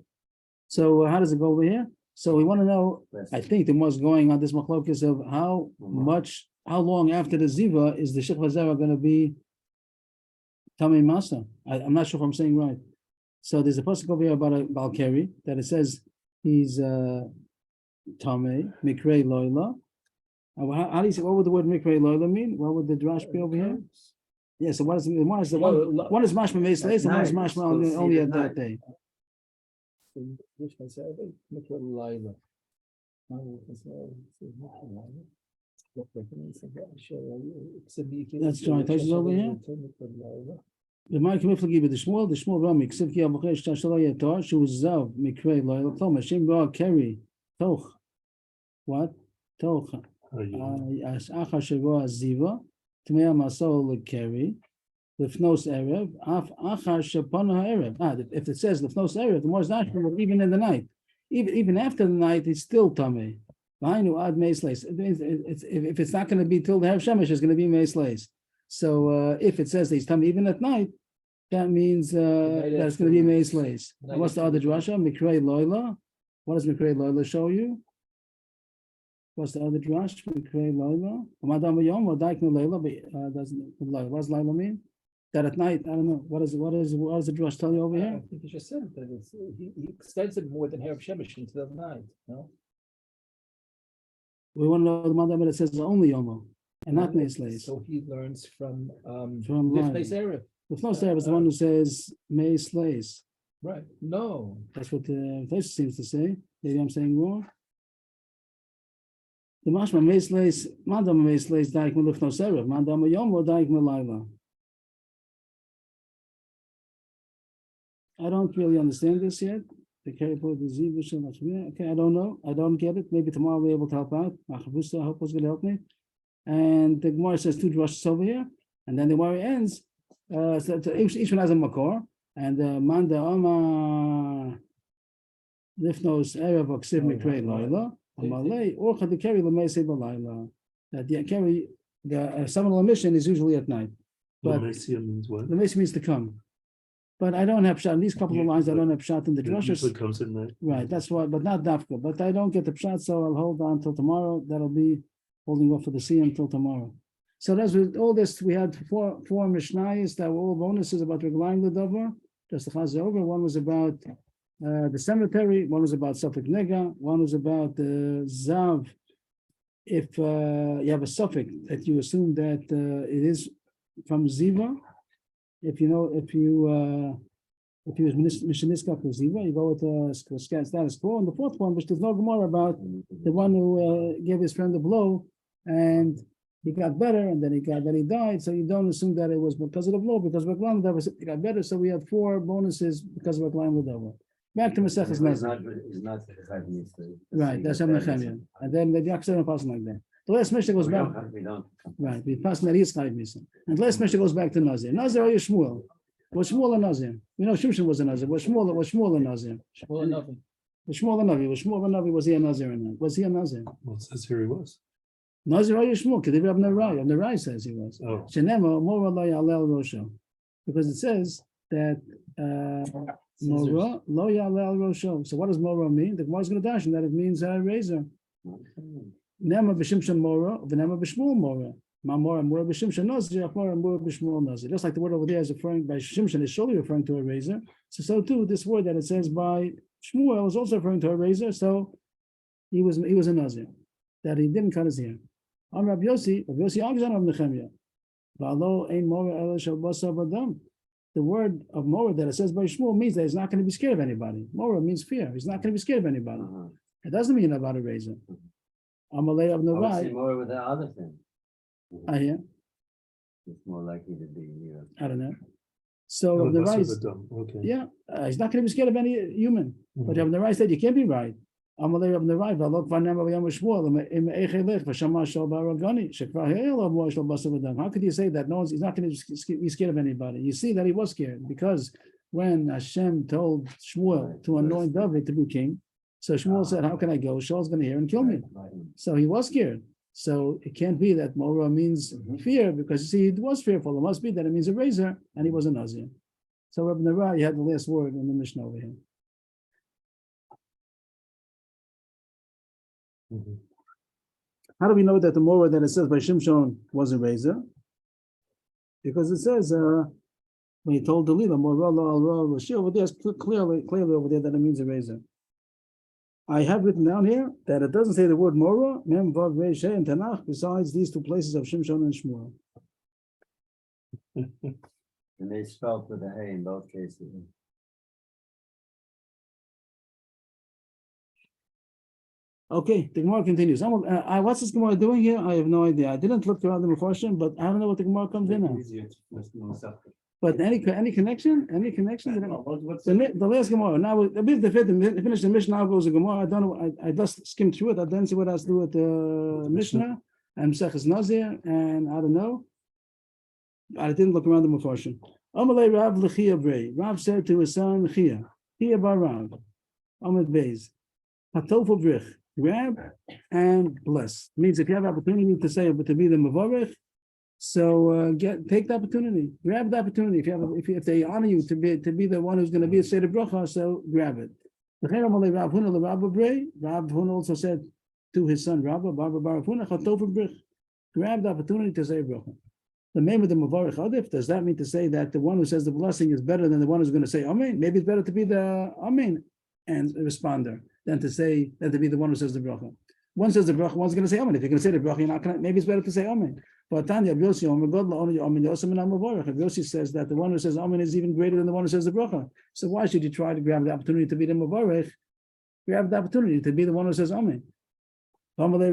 So how does it go over here? So we want to know. Rest. I think the most going on this machlokes of how long after the ziva is the shikma zera going to be tamei masa? I'm not sure if I'm saying right. So there's a pasuk over here about a balkari that it says he's tamei mikrei loila. How do you say? What would the word mikrei loila mean? What would the drash be over here? Yeah. So what is the one? Is the one is mashma meisleis and one is mashma only at that day. That's John Tyson over here. The Mike Miflagi with the Shmuel Rami, Ksivki Abuchesh Tashalaya Tor, she was Zav, Mikrei, Loyal, Thomas, Shem Ra, Kerry, Toch. What? Toch. Achar Sheva Ziva, Tmea Masol Kerry, Lifnos Erev, Achar Shapana Erev. If it says Lifnos Erev, the more is not even in the night. Even after the night, it's still Tamei. If it's not going to be till the Erev Shemesh, it's going to be Meisleis. So if it says that he's Tamei even at night, that means that it's going to be Meisleis. What's the other drasha? Mikrei Loila. What does Mikrei Loila show you? What's the other drash? Mikrei Loila. Madam Yom or Daiknu Leila doesn't. What does Leila mean? That at night, I don't know. What does the drash tell you over here? I think you just said that he extends it more than Arab Shemesh into the night. No. We want to know the Madam that says only Yomo and not Meisleis. So he learns from Lifnei Arab. Lifnei Erev is the one who says Meisleis. Right. No. That's what the Tosfos seems to say. Maybe I'm saying wrong. The mashma meisleis, mandam meisleis daik me lifnos erev, mandam yom or daik me laila. I don't really understand this yet. The careful disease. Okay, I don't know. I don't get it. Maybe tomorrow I'll be able to help out. Machavusa, I hope was going to help me. And the Gemara says 2 drushes over here, and then the Gemara ends. So each one has a makor, and manda oma lifnos erev oksiv mikrei laila. Amalei or the carry the meisei balayla. That the carry the seminal emission is usually at night. But means what? The meisei means to come. But I don't have shot in these couple of lines. I don't have shot in the drushes. Comes in there. Right, that's why, but not dafka. But I don't get the shot, so I'll hold on till tomorrow. That'll be holding off for the siyum until tomorrow. So that's with all this. We had four mishnayos that were all bonuses about reglaim the davar. Just the chaz over. One was about the cemetery. One was about suffix nega. One was about the zav. If you have a suffix that you assume that it is from ziva. If you use Mishaniska for Ziva, you go with status quo. And the fourth one, which there's no Gemara about, the one who gave his friend a blow and he got better, and then he died. So you don't assume that it was because of the blow, because of Reklam Ladava, he got better. So we had 4 bonuses because of Reklam Ladava. Back to Maseches Nazir. Right, that's Hamnechemia. And then the Yaksev passing like that. The last Mishnah goes back. Right, we pass that he's Chayiv Misa. And the last Mishnah goes back to Nazir. Nazir or Shmuel? Was Shmuel and Nazir? We know Shimshon was a Nazir. Was Shmuel and Nazir? Shmuel and Navi. Was Shmuel and Navi? Was Shmuel and Navi? Was he a Nazir or not? Was he a Nazir? Well, it says here he was. Nazir or Shmuel? Because Rabbi Nerai says he was. Oh. Shenema Mora lo yalel rosho, because it says that Mora lo yalel rosho. So what does Mora mean? The Gemara is going to dash, and that it means razor. Nema b'shimshon Mora, v'nema b'shmuel Mora. Ma'mora Mora b'shimshon Nazir, Mora Mora b'shmuel Nazir. Just like the word over there is referring by Shimshon is surely referring to a razor. So too this word that it says by Shmuel is also referring to a razor. So he was a Nazir, that he didn't cut his hair. On Rabbi Yossi argues on Rabbi Nechemia. V'alo ein Mora ela shel basar v'dam. The word of Mora that it says by Shmuel means that he's not going to be scared of anybody. Mora means fear. He's not going to be scared of anybody. It doesn't mean about a razor. Amalei of Nerai. More with the other thing. I hear. It's more likely to be. I don't know. So the right, Okay. yeah, he's not going to be scared of any human. But if the right said you can't be right, Amalei Rab Nerai v'alok v'anem v'yam Shmuel im eichelech v'shama shal baragani shekvar he'el avo shal basar v'dam. How could you say that? No, he's not going to be scared of anybody. You see that he was scared because when Hashem told Shmuel to anoint David to be king, so Shmuel said, "How can I go? Shaul's going to hear and kill me." So he was scared. So it can't be that Morah means fear because you see, it was fearful. It must be that it means a razor, and he was a Nazir. So Rabbi Nerai, you had the last word in the Mishnah over here. How do we know that the Morah that it says by Shimshon was a razor? Because it says when he told the Leela, Morah al over there, it's clearly over there that it means a razor. I have written down here that it doesn't say the word Morah, Mem Vav Resh in Tanakh, besides these two places of Shimshon and Shmuel. And they spelled with a hay in both cases. Okay, the Gemara continues. What's this Gemara doing here? I have no idea. I didn't look around the question, but I don't know what the Gemara comes in on. But any connection? Any connection? The last Gemara. Now the finish the Mishnah. Now goes the Gemara. I don't know. I just skimmed through it. I didn't see what has to do with the Mishnah and Mesechus Nazir, and I don't know. I didn't look around the Mefarshim. Amalei Rav L'Chia Brei. Rav said to his son Chia bar Rav, Amid Beis, Hatofu Brich, grab and bless. Means if you have opportunity to say to be the Mavorech, so take the opportunity, grab the opportunity. If they honor you to be the one who's going to be a Seder Bracha, so grab it. Rav Huna also said to his son Rabba, grab the opportunity to say Bracha. The name of the Mavarech Adif, does that mean to say that the one who says the blessing is better than the one who's going to say Amen? Maybe it's better to be the Amen and responder than to be the one who says the bracha. One says the bracha, one's going to say Amen. If you're going to say the bracha, you're not going to, maybe it's better to say Amen. But Tanya, If Yossi says that the one who says Amen is even greater than the one who says the bracha, so why should you try to grab the opportunity to be the Mavarech? Grab the opportunity to be the one who says Amen. How can you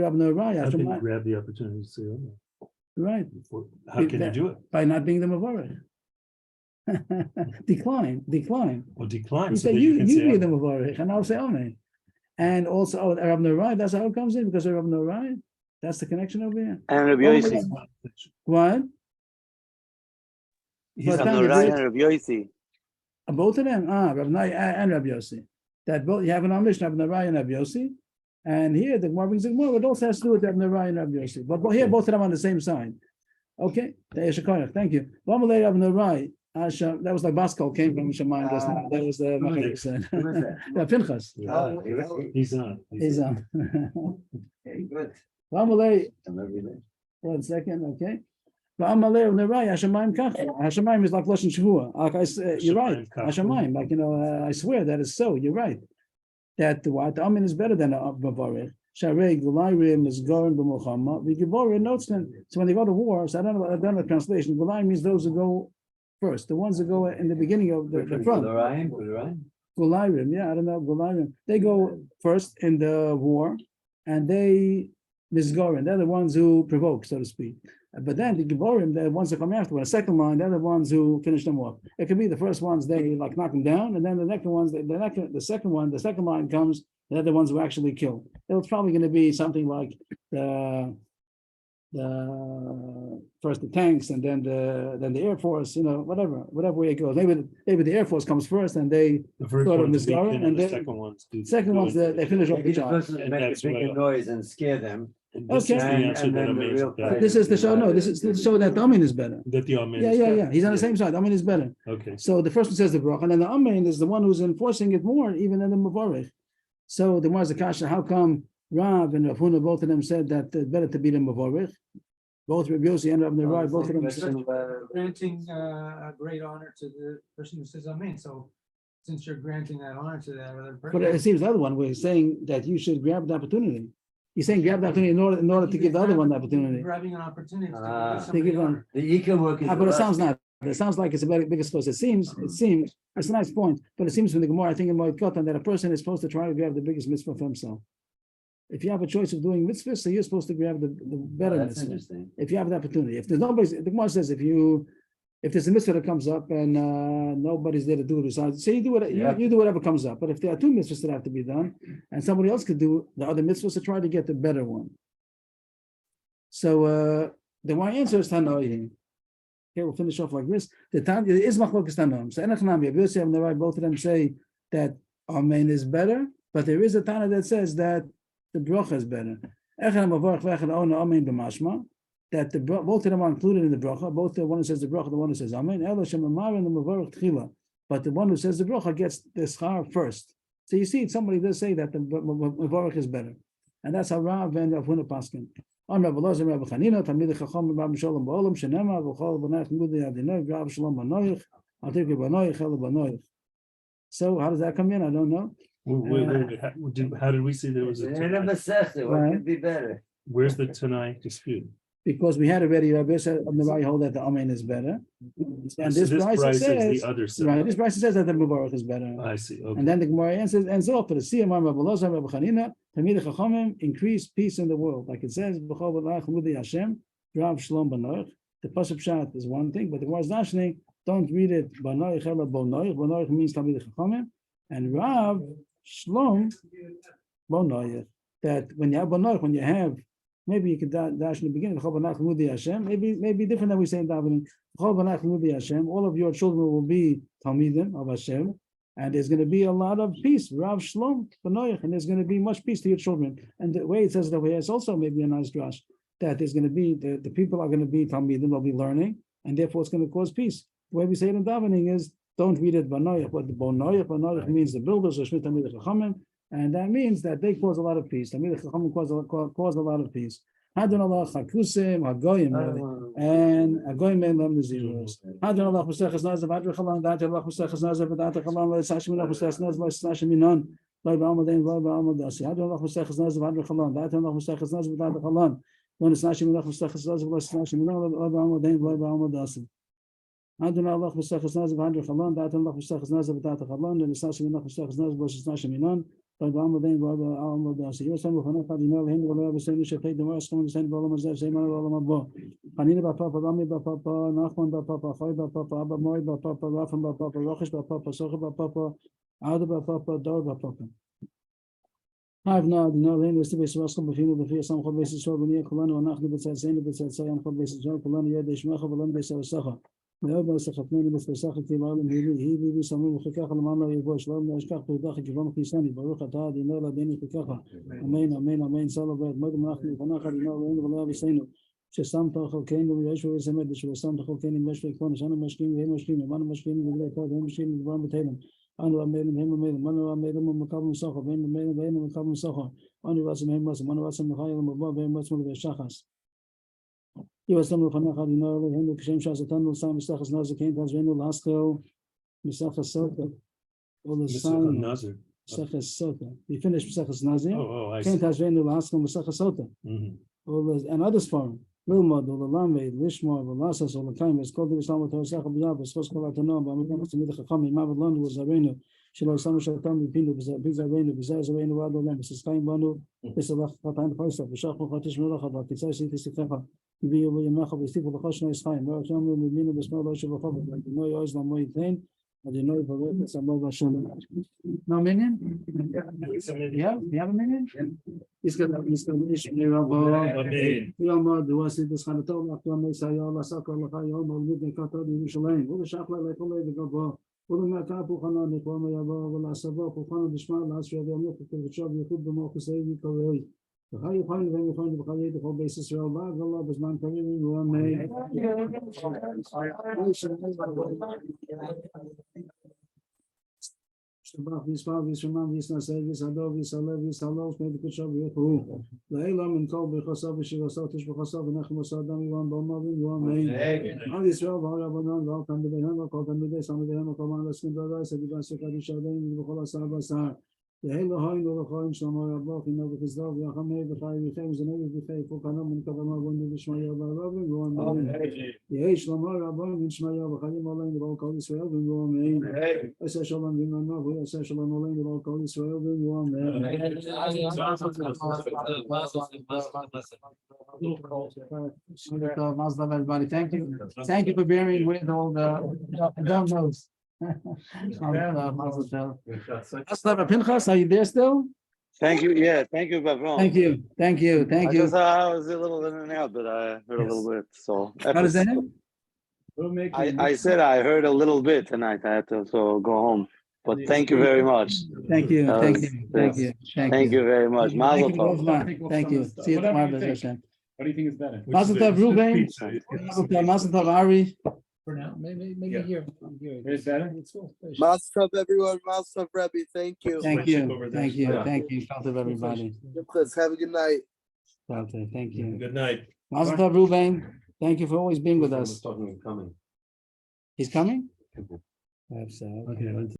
grab the opportunity to say Amen? Right. How can you do it? By not being the Mavarech. Decline. Well, decline. You So say that you can say be the Amen. Mavarech, and I'll say Amen. And also, Rav Norai, that's how it comes in, because of Rav Norai. That's the connection over here. And Rabbi Yossi. What? Rav Norai and Rabbi Yossi. Both of them? Rav Norai and Rav Yossi. That both, you have an Mishnah, Rav Norai and Rav Yossi. And here, the Gemara brings the Gemara, it also has to do with Rav Norai and Rav Yossi. But here, both of them on the same side. Okay? Thank you. Rav Norai. That was like Baskal came from Shemayim just now. That was the Pinchas. He's on. He's on. Good. One second, okay. Hashemayim is like Lashon Shavua. Like you're right. Hashemayim, like I swear that is so. You're right. That what Amen is better than a Bavarech. Sharei Gulayrim is going b'Muhammad. The Giborim notes them. So when they go to war, so I don't know the translation. Gulayrim means those who go first, the ones that go in the beginning of the front. Gulayrim, yeah, I don't know, Gulayrim. They go first in the war, and they misgorim. They're the ones who provoke, so to speak. But then the Giborim, the ones that come afterward, the second line, they're the ones who finish them off. It could be the first ones, they like knock them down, and then the next ones, the second line comes, they're the ones who actually kill. It's probably going to be something like the first the tanks and then the Air Force, whatever way it goes. Maybe the Air Force comes first and they sort of misguide, and then the second ones they finish off the job. Make a bigger noise and scare them. Okay. This is to show this is to show that the Amen is better. That the Amen is better. He's on the same side. Amen is better. Okay. So the first one says the bracha, and then the Amen is the one who's enforcing it more even than the Mavarech. So the Marz Akasha, how come Rav and Rav Huna, both of them said that it's better to be the Mavorech? Both Rav Yossi and Rav Nerai, both of them said. Granting a great honor to the person who says Amen. So since you're granting that honor to that other person. But it seems the other one was saying that you should grab the opportunity. He's saying grab the opportunity in order to give the other one the opportunity. Grabbing an opportunity to give one. The eco work is. But it sounds not. It sounds like it's a biggest close. It seems, it's a nice point, but it seems from the Gemara, I think in Moed Katan, that a person is supposed to try to grab the biggest mitzvah for himself. If you have a choice of doing mitzvahs, so you're supposed to grab the better mitzvah. If you have the opportunity. If there's nobody, the Gemara says if you if there's a mitzvah that comes up and nobody's there to do it besides, say you do what you do whatever comes up. But if there are two mitzvahs that have to be done, and somebody else could do the other mitzvahs, to try to get the better one. So the one answer is Tanoim. Okay, we'll finish off like this. The Tan is Machlokes Tanoim. So Enochnami, Yosef and the right, both of them say that Amen is better, but there is a Tana that says that the bracha is better. That both of them are included in the bracha. Both the one who says the bracha, the one who says Amen. But the one who says the bracha gets the schar first. So you see, somebody does say that the mavarich is better, and that's how Rav and Rav Huna paskin. On Rav Elazar, Rav Chanina, Talmid Chacham, Rav Shalom Ba'olam, Shenema, V'chol B'nayich Mudi Adinoi, Rav Shalom B'noich, Atik B'noich, Chel B'noich. So how does that come in? I don't know. Wait, how did we see there was a In a Masechta, what could be better? Where's the Tanai dispute? Because we had already Rabbi said on the right hold that the Amen is better, and this Bryce is says the other side. right. This Bryce says that the Mubarak is better. I see. Okay. And then the Gemara ends off for the Siyam Rabbi Elazar, Rabbi Chanina, Talmid Chachamim, increase peace in the world, like it says. B'chol B'nayich Mudi Hashem, Rav Shalom B'noich. The Pasuk Pshat is one thing, but the Gemara is dashing. Don't read it B'noich Ela B'noich. B'noich means Talmid Chachamim, and Rav Shalom B'noich. That when you have B'noich, when you have, maybe you could dash in the beginning. Maybe different than we say in davening. All of your children will be Talmidim of Hashem, and there's going to be a lot of peace. Rav Shalom B'noich, and there's going to be much peace to your children. And the way it says it over here is also maybe a nice drash, that there's going to be the people are going to be Talmidim, they'll be learning, and therefore it's going to cause peace. The way we say it in davening is don't read it B'noich, but the B'noich means the builders or Shmit Talmid Chachamim. And that means that they cause a lot of peace. Talmidei Chachamim cause a lot of peace. Hadon Allah Chakusim Hagoyim and Hagoyim and Lam Naziros. Hadon Allah Mustaches Nazav Hadron Chalan Dat Allah Mustaches Nazav Dat Chalan La Sashim Allah Mustaches Nazav La Sashim Minon La Ba'amadein La Ba'amadasi. Hadon Allah Mustaches Nazav Hadron Chalan Dat Allah Mustaches Nazav Dat Chalan La Sashim Allah Mustaches Nazav La Sashim Minon La Ba'amadein La Ba'amadasi. Hadon Allah Mustaches Nazav Hadron Chalan Dat Allah Mustaches Nazav Dat Chalan La Sashim Allah Mustaches Nazav La Sashim Minon. طيب عمودين بابا عمود داسي يوسف وخنا قدينا لهم ولا بسين شيء دماء اسكن بسين بالله مزاج زي ما والله ما بو قنين بابا رامي بابا ناخون بابا خاي بابا ابا موي بابا رافم بابا راخش بابا سوخ بابا عاد بابا دور بابا عرفنا دينا لهم وستبي سواسكم بفينا بفي سام خد بيس سو بنيه كلنا وناخذ بتسعين بتسعين خد بيس جو كلنا يد ايش خد بلان بيس وسخه لا بس خفني بس وسخه كي معلم هي بيسموه خكاخ لما الله يبوش لا ما اشكاخ داخل جبان خيساني بروح تا دينا لا ديني خكاخ امين امين امين صلاه بعد ما ناخذ وناخذ دينا والله بيسينو شسام تاخذ كاين ويعيش ويسمد شو شسام تاخذ كاين مش يكون انا مشكين وهي مشكين ما انا مشكين ولا تا هم مشكين جبان بتاعهم انا امين هم امين ما انا امين من مقام صخه بين مقام صخه انا واسم هم انا واسم خايل مبا بين مسمى بالشخص يوسم الفنا خدينا لهم كشم شاسطان وسام مستخص نازل كين تزوين الهاسكو مستخص صوت all the sign Nazir. مستخص صوت we finished مستخص Nazir I كين see. تزوين الهاسكو مستخص صوت all the and others form Wilmod all the Lamed Lishmor Velasas all the time is called the Islam to Sakha Biyab Skos Kola Tano but we must meet the Khami ma London was Arena Shilo Samu Shatan Bipino Bizareno Bizareno Wado Lam Sustain Banu is a lot of time post of Shakh Khatish Melacha but it's actually this Tikha يبي يناخذ يستيقظ الخشنة يصحين ما كانوا من بسم الله شوف خبر ما يعز لما يثين هذه نوع فضل سماه بشون now minion you have a minion he's got إيش يوم دواسي بس خلنا توم أقوام ليس يا الله ساق الله خير يوم ولد كاتر يروشلايم ولا شاقلا لا يقول لي بقى ولا ما كاتو خنا نقوم يا بابا ولا سباق وخنا دشمن الناس يا يوم يكتب الشاب يخد بما خسيني كوي فهاي فاين زي ما فاين بخليه دخل بيس إسرائيل بعد الله بس ما نتكلم وما شباب بيسمع بيسمع بيسمع سيد هذا بيسأله بيسأله وما يدك الشاب يخرو لا إلا من قلب خصاب الشيء صوتش بخصاب نخم صادم يوم بما بين يوم هذا إسرائيل هذا بنان لا كان بدهنا وكان بدي سام بدهنا كمان لسكن دراي سبيل سكادي شادين بخلاص سبب سار يهلا هاي نور خاين شما يا باقي نور بخزدار يا خمي بخاي بخير زنيب بخير فوقنا من كلام بند بشما يا بابا يوم يعيش لما يا بابا من شما يا بخاي مالين بالقول سويل يوم اساس الله من ما هو اساس الله مالين بالقول سويل يوم Mazel tov, everybody. Thank you. Thank you for bearing with all the dumb notes. Mazel tov. Mazel tov, Pinchas, are you there still? Thank you. Yeah, thank you, Avrohom. Thank you. Thank you. Thank I you. just I was a little in and out, but I heard a little bit. So What is that? I said I heard a little bit tonight. I had to so go home. But thank you very much. Thank you. That Thank was- you. Thank you. Thank you very much. Mazel Thank you. tov. Thank you. See you tomorrow, B'ezras Hashem. What do you think is better? Mazel tov, Ruben. Mazel tov, Ari. For now, maybe Yeah. here. Is better? Mazel tov, everyone. Mazel tov, Rebbe. Thank you. Thank Switch it you. over there. Thank you. Yeah. Thank you. Mazel tov, everybody. Let's have a good night. Mazel tov. Thank you. Good night. Mazel tov, Ruben. Thank you for always being with us. Talking and coming. He's coming? I hope so. Okay.